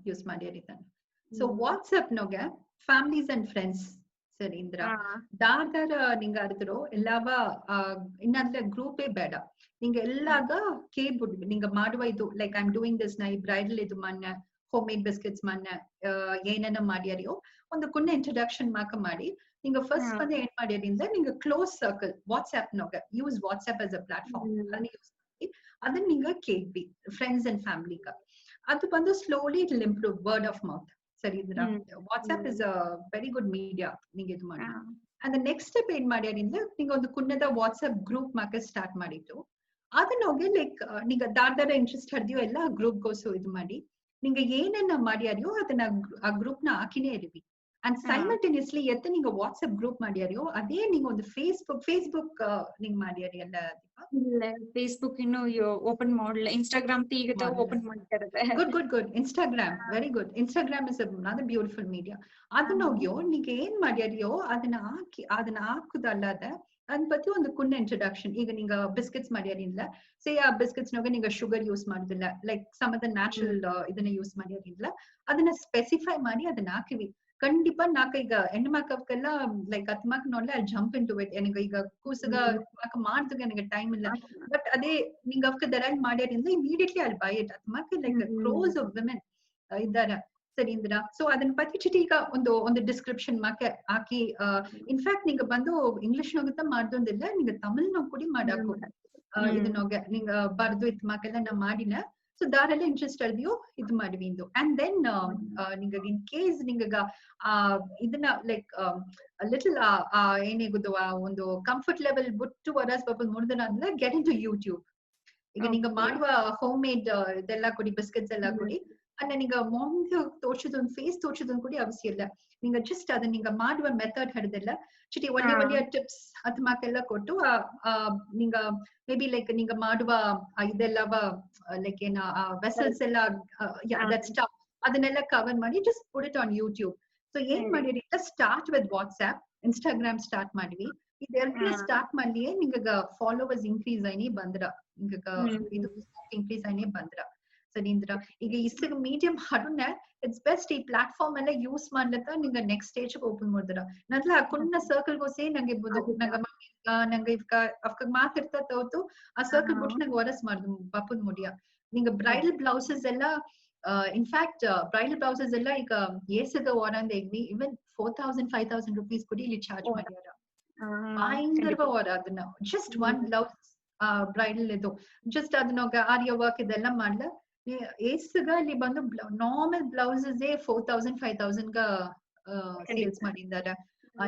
S2: ಯೂಸ್ ಮಾಡಿರಿದ್ದಾನೆ ಸೊ ವಾಟ್ಸ್ಆಪ್ ನೋಗ ಫ್ಯಾಮಿಲೀಸ್ ಅಂಡ್ ಫ್ರೆಂಡ್ಸ್ ಸರಿ ಇಂದ್ರ ದಾರ್ದಾರ ನಿಂಗ ಅರ್ದ್ರು ಎಲ್ಲಾವ ಇನ್ನಂದ್ರೆ ಗ್ರೂಪೇ ಬೇಡ ನಿಂಗ ಎಲ್ಲಾಗ ಕೇಳ್ಬಿಡ್ ನಿಂಗ ಮಾಡುವ ಇದು like I am doing this ನೈ ಬ್ರೈಡಲ್ ಇದು ಮೊನ್ನೆ ಹೋಮ್ ಮೇಡ್ ಬಿಸ್ಕೆಟ್ಸ್ ಮೊನ್ನೆ ಏನನ್ನ ಮಾಡ್ಯಾರಿಯೋ ಒಂದು ಕುನ್ನ ಇಂಟ್ರಡಕ್ಷನ್ ಮಾಡಿ ನಿಂಗ ಫಸ್ಟ್ ಬಂದು ಏನ್ ಮಾಡ್ಯಾರಿಂದ ನಿಂಗ ಕ್ಲೋಸ್ ಸರ್ಕಲ್ ವಾಟ್ಸ್ಆಪ್ ನೋಗ use WhatsApp as a platform ಅದನ್ನ ಯೂಸ್ ಮಾಡಿ ಅದನ್ನ ನಿಂಗ ಕೇಳ್ಬಿ ಫ್ರೆಂಡ್ಸ್ ಅಂಡ್ ಫ್ಯಾಮಿಲಿಗ ಅದು ಬಂದು slowly it will improve word of mouth ಸರಿ ಇದ್ರ WhatsApp is a very good media ನಿಂಗೆ ಇದು ಮಾಡಿ ಅಂಡ್ ನೆಕ್ಸ್ಟ್ ಸ್ಟೆಪ್ ಏನ್ ಮಾಡ್ಯಾರಿಂದ ನಿಂಗ ಒಂದು ಕುನ್ನದ ವಾಟ್ಸ್ಆಪ್ ಗ್ರೂಪ್ ಮಾಕ ಸ್ಟಾರ್ಟ್ ಮಾಡಿತ್ತು ಅದನ್ನ ಹೋಗಿ ಲೈಕ್ ನಿಂಗ ದಾರ್ದಾರ ಇಂಟ್ರೆಸ್ಟ್ ಹಡ್ದಿಯೋ ಎಲ್ಲ ಗ್ರೂಪ್ ಗೋಸು ಇದು ಮಾಡಿ ನಿಂಗ ಏನನ್ನ ಮಾಡ್ಯಾರಿಯೋ ಅದನ್ನ ಆ ಗ್ರೂಪ್ ನ ಹಾಕಿನೇ ಇರ್ವಿ ಅಂಡ್ ಸೈಮಲ್ಟೇನಿಯಸ್ಲಿ ಎತ್ತ ನಿಂಗ ವಾಟ್ಸ್ಆಪ್ ಗ್ರೂಪ್ ಮಾಡ್ಯಾರಿಯೋ ಅದೇ ನಿಂಗ ಒಂದು ಫೇಸ್ಬುಕ್ ನಿಂಗ್ ಮಾಡ್ಯಾರಿ ಎಲ್ಲ
S4: ಇಲ್ಲ ಫೇಸ್ಬುಕ್ ಇನ್ನು ಓಪನ್ ಮಾಡಲ್ಲ ಇನ್ಸ್ಟಾಗ್ರಾಮ್ ಈಗ ಓಪನ್ ಮಾಡ್ತಾರೆ
S2: good Instagram very good Instagram is another beautiful media ಅದನ್ನ ಹೋಗ್ಯೋ ನಿಂಗ ಏನ್ ಮಾಡ್ಯಾರಿಯೋ ಅದನ್ನ ಹಾಕುದಲ್ಲದ ಅದ್ ಪತಿ ಒಂದು ಕುನ್ನ ಇಂಟ್ರಡಕ್ಷನ್ ಈಗ ನಿಂಗ ಬಿಸ್ಕೆಟ್ಸ್ ಮಾಡ್ಯಾರಿಲ್ಲ ಸೇ ಆ ಬಿಸ್ಕೆಟ್ಸ್ ನಾಗ ನಿಂಗ ಶುಗರ್ ಯೂಸ್ ಮಾಡುದಿಲ್ಲ like some of the natural ಇದನ್ನ ಯೂಸ್ ಮಾಡ್ಯಾರಿಲ್ಲ ಅದನ್ನ ಸ್ಪೆಸಿಫೈ ಮಾಡಿ ಅದನ್ನ ಹಾಕಿವಿ ಖಂಡಿತ ನಾಕ ಈಗ ಹೆಣ್ಣು ಮಕ್ಕಕ್ಕೆಲ್ಲ ಲೈಕ್ ಹತ್ಮಕ್ ನೋಡ್ಲೆ ಅಲ್ಲಿ ಜಂಪ್ ಇನ್ ಟು ಇಟ್ ನನಗೆ ಈಗ ಕೂಸಗ ಮಾಡ್ದಾಗ ನನಗೆ ಟೈಮ್ ಇಲ್ಲ ಬಟ್ ಅದೇ ನಿಂಗ ಅವಕ್ಕೆ ದರಾಗ್ ಮಾಡ್ಯಾರಿಂದ ಇಮಿಡಿಯೇಟ್ಲಿ ಅಲ್ಲಿ ಬೈ ಇಟ್ ಹತ್ಮಕ್ ಲೈಕ್ ಕ್ರೋಸ್ ಆಫ್ ವಿಮೆನ್ ಇದ್ದಾರ ಸರಿ ಇಂದ್ರ ಸೊ ಅದನ್ನ ಪತಿ ಈಗ ಒಂದು ಡಿಸ್ಕ್ರಿಪ್ಷನ್ ಮಾಕೆ ಹಾಕಿ ಇನ್ಫ್ಯಾಕ್ಟ್ ನಿಂಗ ಬಂದು ಇಂಗ್ಲಿಷ್ ನೋಗುತ್ತಾ ಮಾಡ್ದೊಂದಿಲ್ಲ ನಿಂಗ ತಮಿಳ್ ನೋಗ್ ಕೂಡಿ ಮಾಡಾಕು ಇದನ್ನೋಗ ನಿಂಗ ಬರ್ದು ಇತ್ ಮಾಕೆಲ್ಲ ನಾ ಮಾಡಿನ ಸೊ ದಾರೆಲ್ಲ ಇಂಟ್ರೆಸ್ಟ್ ಅಳ್ದಿಯೋ ಇದು ಮಾಡಿವಿ ಇಂದು ಅಂಡ್ ದೆನ್ ನಿಂಗ ಇನ್ ಕೇಸ್ ನಿಂಗ ಇದನ್ನ ಲೈಕ್ ಲಿಟಲ್ ಏನೇಗುದು ಒಂದು ಕಂಫರ್ಟ್ ಲೆವೆಲ್ ಬಿಟ್ಟು ವರಸ್ ಪಾಪ ನೋಡಿದ್ರ ಅಂದ್ರೆ ಗೆಟ್ ಇನ್ ಟು ಯೂಟ್ಯೂಬ್ ಈಗ ನಿಂಗ ಮಾಡುವ ಹೋಮ್ ಮೇಡ್ ಇದೆಲ್ಲ ಕೊಡಿ ಬಿಸ್ಕೆಟ್ಸ್ ಎಲ್ಲ ಕೊಡಿ ಅಲ್ಲ ನಿಂಗ ಮೊಂದು ತೋರ್ಸೋದೊಂದು ಫೇಸ್ ತೋರ್ಸೋದೊಂದು ಕೂಡ ಅವಶ್ಯ ಇಲ್ಲ ನಿಂಗ ಜಸ್ಟ್ ಅದನ್ನ ನಿಂಗ ಮಾಡುವ ಮೆಥಡ್ ಹಿಡಿದಿಲ್ಲ ಚಿಟಿ ಒಳ್ಳೆ ಟಿಪ್ಸ್ ಮಾಕೆಲ್ಲ ಕೊಟ್ಟು ನಿಂಗ ಮೇ ಬಿ ಲೈಕ್ ನಿಂಗ ಮಾಡುವ ಇದೆಲ್ಲವ ಲೈಕ್ ಏನ ವೆಸಲ್ಸ್ ಎಲ್ಲ ದಟ್ ಸ್ಟಫ್ ಅದನ್ನೆಲ್ಲ ಕವರ್ ಮಾಡಿ just put it on YouTube so ಏನ್ ಮಾಡಿರಿ start with WhatsApp Instagram start ಮಾಡಿವಿ ಇದೆಲ್ಲ ಸ್ಟಾರ್ಟ್ ಮಾಡಿ ನಿಂಗ ಫಾಲೋವರ್ಸ್ ಇನ್ಕ್ರೀಸ್ ಆಯ್ನಿ ಬಂದ್ರ ನಿಂಗ ಇದು ಇನ್ಕ್ರೀಸ್ ಆಯ್ನಿ ಬಂದ್ರ ಸರಿಂದ್ರ ಈಗ ಇಷ್ಟ ಮೀಡಿಯಂ ಹಡುನ ಇಟ್ಸ್ ಬೆಸ್ಟ್ ಈ ಪ್ಲಾಟ್ಫಾರ್ಮ್ ಎಲ್ಲ ಯೂಸ್ ಮಾಡ್ಲತ್ತ ನಿಂಗ ನೆಕ್ಸ್ಟ್ ಸ್ಟೇಜ್ ಓಪನ್ ಮಾಡಿದ್ರ ನನ್ಲ ಕುನ್ನ ಸರ್ಕಲ್ ಗೋಸೆ ನಂಗೆ ನಂಗೆ ಅವಕ ಮಾತಿರ್ತಾ ತೋತು ಆ ಸರ್ಕಲ್ ಬಿಟ್ಟು ನಂಗೆ ವರಸ್ ಮಾಡ್ದು ಪಾಪದ್ ಮುಡಿಯ ನಿಂಗ ಬ್ರೈಡಲ್ ಬ್ಲೌಸಸ್ ಎಲ್ಲ ಇನ್ಫ್ಯಾಕ್ಟ್ ಬ್ರೈಡಲ್ ಬ್ಲೌಸಸ್ ಎಲ್ಲ ಈಗ ಏಸದ ವಾರಂದ ಇವನ್ 4,000-5,000 rupees ಕೊಡಿ ಇಲ್ಲಿ ಚಾರ್ಜ್ ಮಾಡ್ಯಾರ ಭಯಂಕರ ವಾರ ಅದನ್ನ ಜಸ್ಟ್ ಒನ್ ಬ್ಲೌಸ್ ಬ್ರೈಡಲ್ ಇದು ಜಸ್ಟ್ ಅದನ್ನ ಆರ್ಯ ವರ್ಕ್ ಇದೆಲ್ಲ ಮಾಡ್ಲ ಏಸ್ಗ ಅಲ್ಲಿ ಬಂದು ನಾರ್ಮಲ್ ಬ್ಲೌಸಸ್ 4,000-5,000 ಗ ಸೇಲ್ಸ್ ಮಾಡಿದಾರ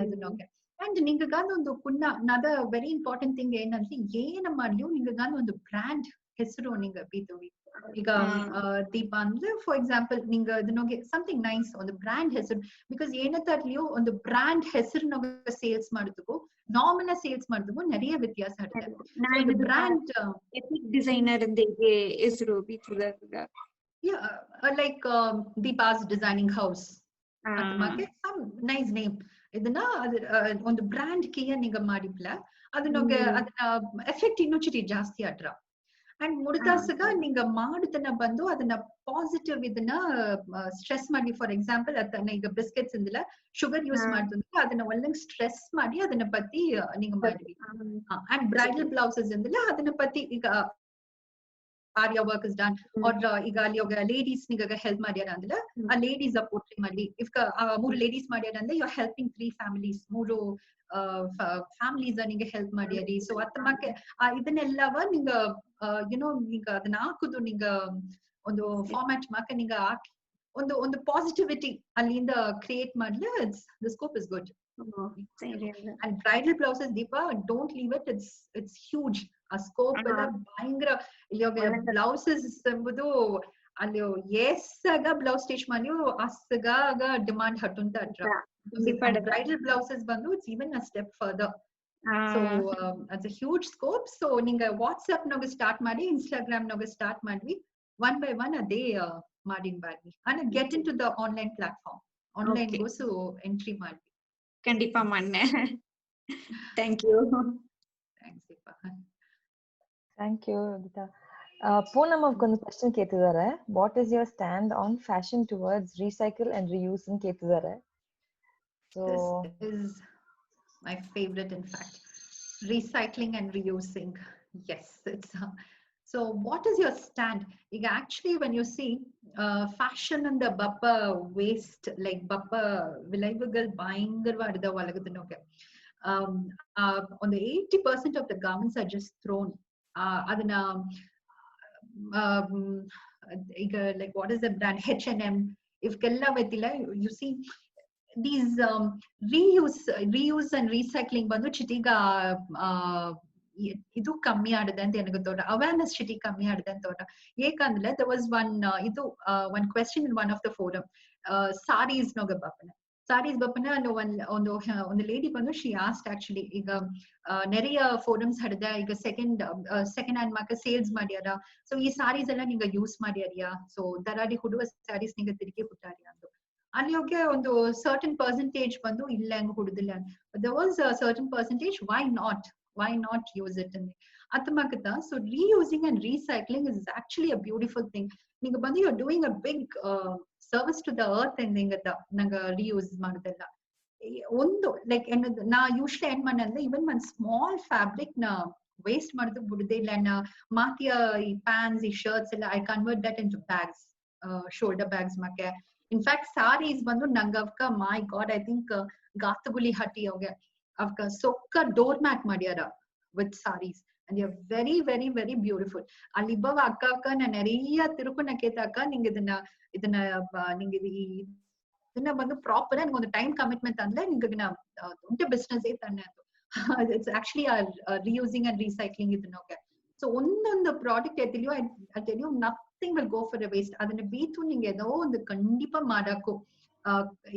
S2: ಇದನ್ನೋಗೆ ಅಂಡ್ ನಿಂಗಗಾದ ಒಂದು ಕುನ್ನ ನದ ವೆರಿ ಇಂಪಾರ್ಟೆಂಟ್ ಥಿಂಗ್ ಏನಂದ್ರೆ ಏನ ಮಾಡ್ಲಿ ನಿಂಗಗಾದ ಒಂದು ಬ್ರ್ಯಾಂಡ್ ಹೆಸರು ನಿಂಗ ಬೀತವಿ ಈಗ ದೀಪ ಅಂದ್ರೆ ಫಾರ್ ಎಕ್ಸಾಂಪಲ್ ನಿಂಗ ಅದನ್ನೋಗೆ ಸಮಥಿಂಗ್ ನೈಸ್ ಒಂದು ಬ್ರ್ಯಾಂಡ್ ಹೆಸರು ಬಿಕಾಸ್ ಏನತ್ತಾಗ್ಲಿಯೋ ಒಂದು ಬ್ರ್ಯಾಂಡ್ ಹೆಸರು ಸೇಲ್ಸ್ ಮಾಡುದಕ್ಕೂ ನಾರ್ಮಲ್ ಸೇಲ್ಸ್ ಮಾಡುದಕ್ಕೂ நிறைய ವ್ಯತ್ಯಾಸ ಇರುತ್ತೆ ಬ್ರ್ಯಾಂಡ್
S4: ಎಥಿಕ್ ಡಿಸೈನರ್ ಅಂತ ಹೆಸರು
S2: like Deepa's designing house nice name ಇದನ್ನ ಒಂದು ಬ್ರ್ಯಾಂಡ್ ಕಿಯ ನಿಂಗ ಮಾಡಿಪ್ಲ ಅದನ್ನೋಗೆ ಅದನ್ನ ಎಫೆಕ್ಟ್ ಇನ್ನೂ ಚಿಟಿ ಜಾಸ್ತಿ ಆಟ್ರ ಅಂಡ್ ಮುಡ್ದಾಸಗ ನಿಂಗ ಮಾಡುದನ್ನ ಬಂದು ಅದನ್ನ ಪಾಸಿಟಿವ್ ಇದನ್ನ ಸ್ಟ್ರೆಸ್ ಮಾಡಿ ಫಾರ್ ಎಕ್ಸಾಂಪಲ್ ಅದನ್ನ ಈಗ ಬಿಸ್ಕೆಟ್ಸ್ ಇಂದಿಲ್ಲ ಶುಗರ್ ಯೂಸ್ ಮಾಡಿದ್ರೆ ಅದನ್ನ ಒಳ್ಳೆ ಸ್ಟ್ರೆಸ್ ಮಾಡಿ ಅದನ್ನ ಪತಿ ನಿಂಗ ಮಾಡಿವಿ ಅಂಡ್ ಬ್ರೈಡಲ್ ಬ್ಲೌಸಸ್ ಇಂದಿಲ್ಲ ಅದನ್ನ ಪತಿ ಈಗ ಆರ್ಯ ವರ್ಕ್ ಇಸ್ ಡನ್ ಆರ್ ಈಗ ಅಲ್ಲಿ ಲೇಡೀಸ್ ನಿಗ ಹೆಲ್ಪ್ ಮಾಡ್ಯಾರ ಅಂದ್ರೆ ಆ ಲೇಡೀಸ್ ಪೋರ್ಟ್ರಿ ಮಾಡಿ ಇಫ್ 3 ಲೇಡೀಸ್ ಮಾಡ್ಯಾರ ಅಂದ್ರೆ you are helping 3 families 3 families ನಿಂಗೆ ಹೆಲ್ಪ್ ಮಾಡ್ಯಾರಿ ಸೊ ಅತ್ತಮಕ್ಕೆ ಇದನ್ನೆಲ್ಲವ ನಿಂಗ ಯುನೋ ನಿಂಗ ಅದನ್ನ ಹಾಕುದು ನಿಂಗ ಒಂದು ಫಾರ್ಮ್ಯಾಟ್ ಮಾಕ ನಿಂಗ ಹಾಕಿ ಒಂದು ಪಾಸಿಟಿವಿಟಿ ಅಲ್ಲಿಂದ ಕ್ರಿಯೇಟ್ ಮಾಡ್ಲಿ ದ ಸ್ಕೋಪ್ ಇಸ್ ಗುಡ್
S4: ಸರಿ ಅದು.
S2: And bridal blouses, Deepa, don't leave it. It's huge. A scope ಎಲ್ಲ ಭಯಂಕರ. ಇವಾಗ ಬ್ಲೌಸಸ್ ಎಂಬುದು ಅಲ್ಲಿ ಎಸ್ಸಾಗ ಬ್ಲೌಸ್ ಸ್ಟಿಚ್ ಮಾಡಿ ಅಸ್ಸಾಗ ಡಿಮಾಂಡ್ ಹಟ್ಟುಂತ ಅಟ್ರ. Bridal blouses ಬಂದು it's even a step further. So it's a huge scope. So ninga WhatsApp naga start ಮಾಡಿ, Instagram naga start ಮಾಡಿ, one by one ಅದೇ ಮಾಡಿನ್ ಬಾಡ್ವಿ. And get into the online platform. Online gosu entry ಮಾಡಿ.
S4: ಖಂಡಿತ ಮೊನ್ನೆ. Thank you.
S2: Thanks, Deepa.
S1: Thank you, Yogita. Poonam ಒಂದು question ಕೇಳ್ತಿದ್ದಾರೆ. What is your stand on fashion towards recycle and reuse ಅಂತ ಕೇಳ್ತಿದ್ದಾರೆ. So
S2: this is my favorite, in fact. Recycling and reusing. Yes, it's so what is your stand? Actually, when you see fashion and the bappa waste, like bappa vilaivugal bhayangarvada valagadanoge, on the 80% of the garments are just thrown. Adana like what is the brand, H&M, if kella vetila, you see these reuse and recycling ಬಂದು ಚಿಟಿಗ ಇದು ಕಮ್ಮಿ ಆಡಿದೆ ಅಂತ ನನಗೆ ತೋಟ, awareness ಚಿಟಿ ಕಮ್ಮಿ ಆಡಿದೆ ಅಂತ ತೋಟ. ಏಕಂದ್ರೆ there was one question in one of the forum, sarees ನೋಗ ಬಪ್ಪನ ಒಂದು ಲೇಡಿ ಬಂದು she asked actually, ಈಗ நிறைய ಫೋರಮ್ಸ್ ಹಡಿದ, ಈಗ ಸೆಕೆಂಡ್ ಹ್ಯಾಂಡ್ ಮಾರ್ಕೆಟ್ ಸೇಲ್ಸ್ ಮಾಡ್ಯಾರ, ಸೊ ಈ ಸಾರೀಸ್ ಎಲ್ಲ ನಿಂಗ ಯೂಸ್ ಮಾಡ್ಯಾರಿಯಾ, ಸೊ ದರಾಡಿ ಹುಡುವ ಸಾರೀಸ್ ನಿಂಗ ತಿರುಗಿ ಹುಟ್ಟಾರಿಯಾ ಅಂತ. ಅಲ್ಲಿ ಹೋಗಿ ಒಂದು ಸರ್ಟನ್ ಪರ್ಸೆಂಟೇಜ್ ಬಂದು ಇಲ್ಲ ಹಂಗ ಹುಡುದಿಲ್ಲ. there was a certain percentage, why not use it in athamakata. So reusing and recycling is actually a beautiful thing. ninga bandu you're doing a big service to the earth endingada nanga reuse madudella ಒಂದು like ನಾ usually ಏನ್ ಮಾಡಂದ್ರೆ even one small fabric na waste ಮಾಡುದು ಬಿಡುದೇ ಇಲ್ಲ. ನಾ ಮಾತಿಯ ಈ pants, ಈ shirts ಎಲ್ಲ I convert that into bags, shoulder bags make. In fact saris ಬಂದು ನಂಗ ಅವಕ್ಕ ಮೈ ಗಾಡ್ ಐ ಥಿಂಕ್ ಗಾತಗುಲಿ ಹಟ್ಟಿ ಅವಕ್ಕ ಸೊಕ್ಕ ಡೋರ್ ಮ್ಯಾಟ್ ಮಾಡ್ಯಾರ with saris and you are very very very beautiful. ಅಲ್ಲಿ ಇಬ್ಬವ ಅಕ್ಕ ನಾ ನೆರೆಯ ತಿರುಕು ನಕೇತಾಕ ನಿಂಗೆ ಇದನ್ನ ನಿಂಗೆ ಇದನ್ನ ಬಂದು ಪ್ರಾಪರ್ ನಂಗೆ ಒಂದು ಟೈಮ್ ಕಮಿಟ್ಮೆಂಟ್ ಅಂದ್ರೆ ನಿಂಗೆ ದೊಡ್ಡ ಬಿಸ್ನೆಸ್ ತಾನೆ ಅದು. ಇಟ್ಸ್ ಆಕ್ಚುಲಿ ರಿಯೂಸಿಂಗ್ ಅಂಡ್ ರೀಸೈಕ್ಲಿಂಗ್ ಇದನ್ನ. ಸೊ ಒಂದೊಂದು product ಎತ್ತಿಲಿಯೋ ಅಟೆಲಿಯೋ nothing will go for a waste. ಅದನ್ನ ಬೀತು ನಿಂಗೆ ಏನೋ ಒಂದು ಖಂಡಿತ ಮಾಡಾಕು.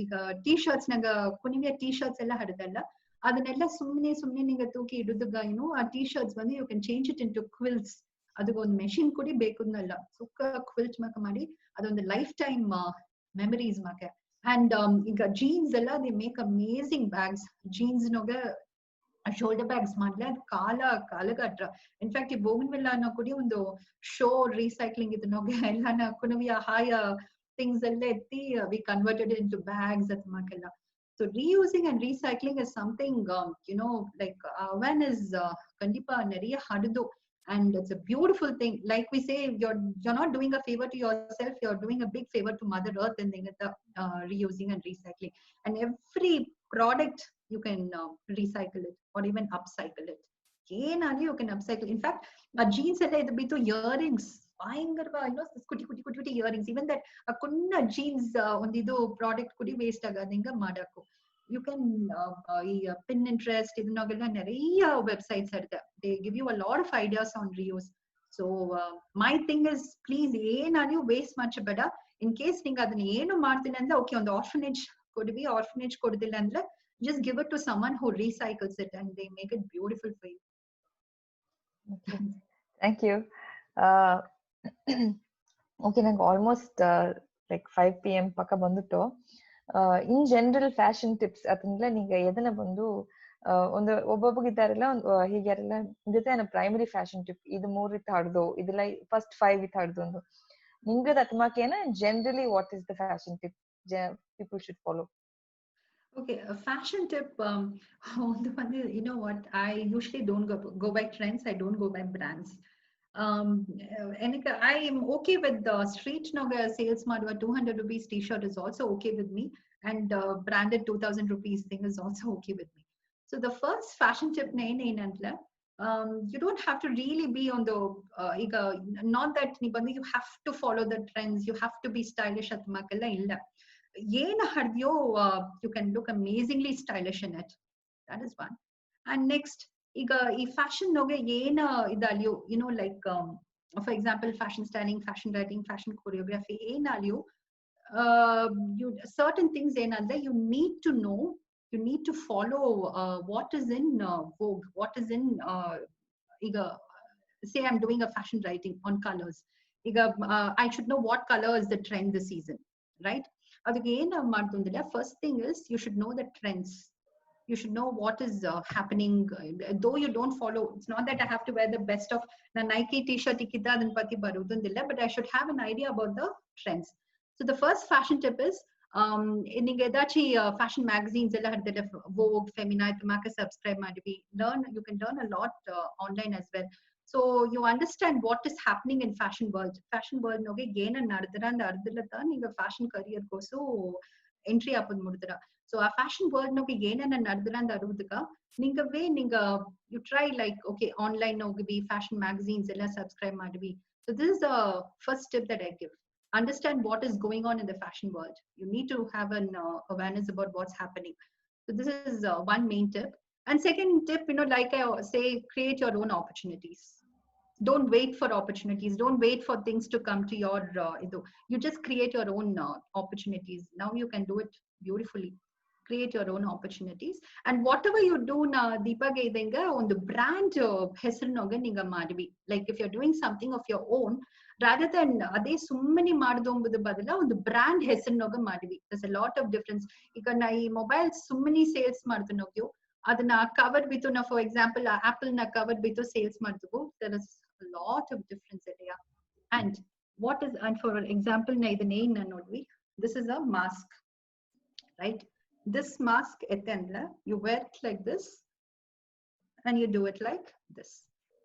S2: ಈಗ ಟೀ ಶರ್ಟ್ಸ್ ನಂಗ ಕುನಿವಿಯ ಟೀ ಶರ್ಟ್ಸ್ ಎಲ್ಲ ಹರಿದಲ್ಲ, ಅದನ್ನೆಲ್ಲ ಸುಮ್ನೆ ನಿಂಗೆ ತೂಕಿ ಇಡುದಾಗ ಏನು ಆ ಟೀ ಶರ್ಟ್ಸ್ ಬಂದು you can change it into quilts. ಅದಕ್ಕೊಂದು ಮೆಷಿನ್ ಕೂಡಿ ಬೇಕನ್ನಲ್ಲ, ಸುಕ್ಕ ಕ್ವಿಲ್ಟ್ ಮಾಕ ಮಾಡಿ ಅದೊಂದು ಲೈಫ್ ಟೈಮ್ ಮೆಮರೀಸ್ ಮಾಕೆ. ಅಂಡ್ ಈಗ ಜೀನ್ಸ್ ಎಲ್ಲ they make amazing bags. Jeans ನೋಗ ಶೋಲ್ಡರ್ ಬ್ಯಾಗ್ಸ್ ಮಾಡ್ಲೆ ಅದು ಕಾಲಗಟ್ರ. ಇನ್ಫ್ಯಾಕ್ಟ್ ಈ ಬೋಗನ್ವಿಲ್ಲ ಅನ್ನೋ ಕೂಡಿ ಒಂದು ಶೋ ರೀಸೈಕ್ಲಿಂಗ್ ಇದನ್ನೋಗ ಎಲ್ಲ ಕುನವಿಯ ಹಾಯ ಥಿಂಗ್ಸ್ ಎಲ್ಲ ಎತ್ತಿ we converted into bags ಅದ್ ಮಾಕೆಲ್ಲ. So reusing and recycling is something like awareness ಕಂಡಿಪಾ ನೆರೆಯ ಹಡದು. And it's a beautiful thing. Like we say, you're not doing a favor to yourself, you're doing a big favor to Mother Earth in the reusing and recycling. And every product you can recycle it or even upcycle it. You can upcycle. In fact, jeans ಎಲ್ಲ ಇದು ಬಿತ್ತು earrings ಭಯಂಕರವಾ ಕುಟಿ earrings. Even that ಕುನ್ನ jeans ಒಂದಿದು product ಕುಡಿ waste ಆಗದಂಗ ಮಾಡಾಕು. You can Pinterest ಇದನ್ನಾಗೆಲ್ಲ நிறைய ವೆಬ್ಸೈಟ್ಸ್ ಇರುತ್ತೆ. They give you a lot of ideas on reuse. So my thing is, please ಏನಾದ್ರು ವೇಸ್ಟ್ ಮಾಡಬೇಡ. ಇನ್ ಕೇಸ್ ನಿಂಗೆ ಅದನ್ನ ಏನು ಮಾಡ್ತೀನಿ ಅಂದ್ರೆ ಓಕೆ ಒಂದು ಆರ್ಫನೇಜ್ ಕೊಡ್ವಿ, ಆರ್ಫನೇಜ್ ಕೊಡದಿಲ್ಲ ಅಂದ್ರೆ just give it to someone who recycles it and they make it beautiful for you.
S1: Okay, thank you. Okay, ನಂಗೆ ಆಲ್ಮೋಸ್ಟ್ like 5 PM ಪಕ್ಕ ಬಂದುಟ್ಟು. ಇನ್ ಜನರಲ್ ಫ್ಯಾಷನ್ ಟಿಪ್ಸ್ ಅತಂದ್ರೆ ನಿಂಗೆ ಎದನ್ನ ಬಂದು ಒಂದು ಒಬ್ಬೊಬ್ಬಗಿದ್ದಾರೆಲ್ಲ ಹೀಗ್ಯಾರೆಲ್ಲ ಜೊತೆ ಪ್ರೈಮರಿ ಫ್ಯಾಷನ್ ಟಿಪ್ ಇದು 3 ಇತ್ತು ಹಾಡ್ದು ಇದೆಲ್ಲ ಫಸ್ಟ್ 5 ಇತ್ತು ಹಾಡ್ದು ಒಂದು ನಿಂಗದ ಅತ್ಮಾಕೇನ generally what is the fashion tip people should follow?
S2: Okay, a fashion tip, you know what, I usually don't go by trends, I don't go by brands. I am okay with the street naga sales ಮಾಡುವ 200 rupees t-shirt is also okay with me, and branded 2000 rupees thing is also okay with me. So the first fashion tip ಏನಂದ್ರೆ you don't have to really be on the not that you have to follow the trends, you have to be stylish at makalla illa. ಏನು ಹರ್ದ್ಯೋ you can look amazingly stylish in it. That is one. And next, ಈಗ ಈ fashion ನೋಗೆ ಏನ ಇದಲ್ಲಿಯೋ like for example fashion styling, fashion writing, fashion choreography ಏನಲ್ಲಿಯೋ you certain things ಏನಂದ್ರೆ you need to know, you need to follow what is in vogue, what is in ಈಗ say I'm doing a fashion writing on colors. ಈಗ I should know what color is the trend this season, right? ಅದಕ್ಕೆ ಏನು ಮಾಡ್ತಂದ್ರೆ first thing is you should know the trends. You should know what is happening. Though you don't follow, it's not that I have to wear the best of the Nike t-shirt ikkidda adan pati barudundilla, but I should have an idea about the trends. So the first fashion tip is ninge edachi fashion magazines ella hardile Vogue, Femina itmake subscribe ಮಾಡಿವಿ. You can learn a lot online as well. So you understand what is happening in fashion world. Fashion world noge ಏನು ನಡೆದರ ಅಂತ ಅರ್ಧಲತ್ತ ನಿಂಗೆ fashion career ಕೋಸು entry ಹಾಕೋದು ಮುಡ್ದರ. So ಆ fashion world ನೋಗೆ ಏನನ್ನ ನಡೆದರ ಅಂತ ಅರುವುದಕ್ಕ ನಿಂಗೆ you try like okay online ಹೋಗಿ fashion magazines ಎಲ್ಲ subscribe ಮಾಡಿವಿ. So this is the first tip that I give. Understand what is going on in the fashion world. You need to have an awareness about what's happening. So this is one main tip. And second tip, like I say, create your own opportunities. Don't wait for opportunities. Don't wait for things to come to your you just create your own opportunities. Now you can do it beautifully. Create your own opportunities. And whatever you do na Deepaga idenga on the brand ಹೆಸರಿನೊಳಗೆ ನಿಂಗ ಮಾಡಿವಿ. Like if you're doing something of your own, rather than ಅದೇ ಸುಮ್ಮನೆ ಮಾಡೋದು ಎಂಬುದು ಬದಲ ಒಂದು brand ಹೆಸರಿನೊಳಗೆ ಮಾಡಿವಿ. There's a lot of difference. ಈಗ ನಾ ಈ ಮೊಬೈಲ್ ಸುಮ್ಮನೆ ಸೇಲ್ಸ್ ಮಾಡ್ತೀನೋ ಅದನ್ನ ಕವರ್ ಬಿತ್ತು ನಾ ಫಾರ್ ಎಕ್ಸಾಂಪಲ್ ಆಪಲ್ ನ ಕವರ್ ಬಿತ್ತು ಸೇಲ್ಸ್ ಮಾಡ್ತೀವೋ there is a lot of difference there. And what is, and for example na ಇದನ್ನ ಏನ್ ನೋಡ್ವಿ, this is a mask, right? This mask etendla you wear it like this and you do it like this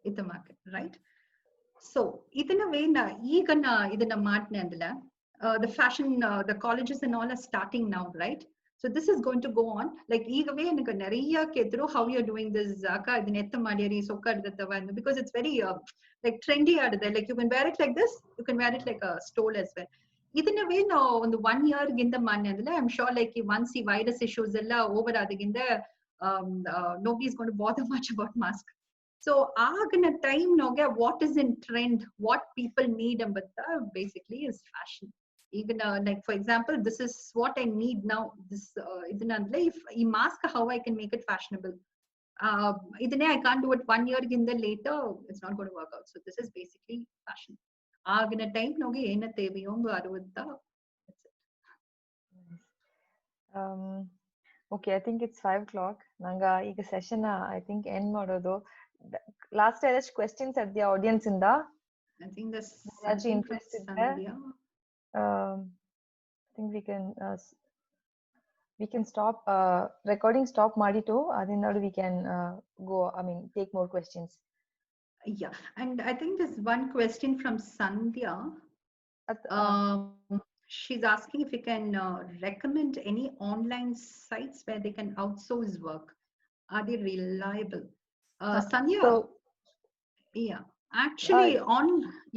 S2: in the market, right? So idana vena igana idana maadne andala the fashion the colleges and all are starting now, right? So this is going to go on like igave enaga nariya kedru how you are doing this aka idana etta madiyari sokka idattava, because it's very like trendy adide, like you can wear it like this, you can wear it like a stole as well. ಇದನ್ನ ವೇನು ಒಂದು 1 year ಗಿಂತ ಮಾನ್ಯ ಅಂದ್ರೆ I am sure like once ಈ virus issues ಎಲ್ಲ over ಆದಾಗಿಂದ nobody is going to bother much about mask. So ಆಗಿನ time ನೋಗೆ what is in trend, what people need ಎಂಬತ್ತ basically is fashion. Even like for example this is what I need now, this ಇದನ್ನ ಅಂದ್ರೆ if ಈ mask how I can make it fashionable, ಇದನ್ನೇ I can't do it 1 year ಗಿಂತ later, it's not going to work out. So this is basically fashion. ಆಗಿನ time ನೋಗೆ ಏನ ತೇವೆಯೋ ಅರುವತ್ತ.
S1: Okay, I think it's 5 o'clock. Nanga ಈಗ session I think end ಮಾಡೋದು. Last ಎಷ್ಟು questions ಅದ್ಯಾ audience ಇಂದ?
S2: I think this
S1: interest ಇದೆ. I think we can stop recording, stop ಮಾಡಿಟ್ಟು ಅದನ್ನ we can go, I mean take more questions.
S2: Yeah, and I think there's one question from Sandhya. She's asking if you can recommend any online sites where they can outsource work. Are they reliable? Sandhya,
S1: so,
S2: yeah, actually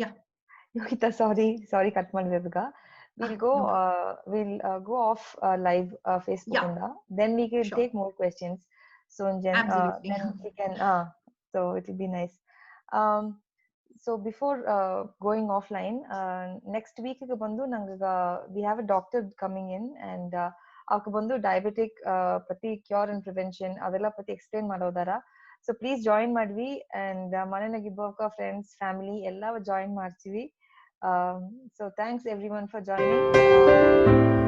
S2: yeah.
S1: Yogita, sorry cut ಮಾಡಿರೋದಕ್ಕ. We'll go off live Facebook ಇಂದ. Then we can take more questions. So then we can so it will be nice. So before going offline, next week ಬಂದು ನಂಗ we have a doctor coming in and ಅವಕ್ಕೆ ಬಂದು diabetic ಪತಿ cure and prevention ಅದೆಲ್ಲ ಪತಿ explain ಮಾಡೋದಾರ. So please join ಮಾಡ್ವಿ and ಮನೆನಾಗ ಇಬ್ಬಕ friends family ಎಲ್ಲ join ಮಾಡ್ತೀವಿ. So thanks everyone for joining.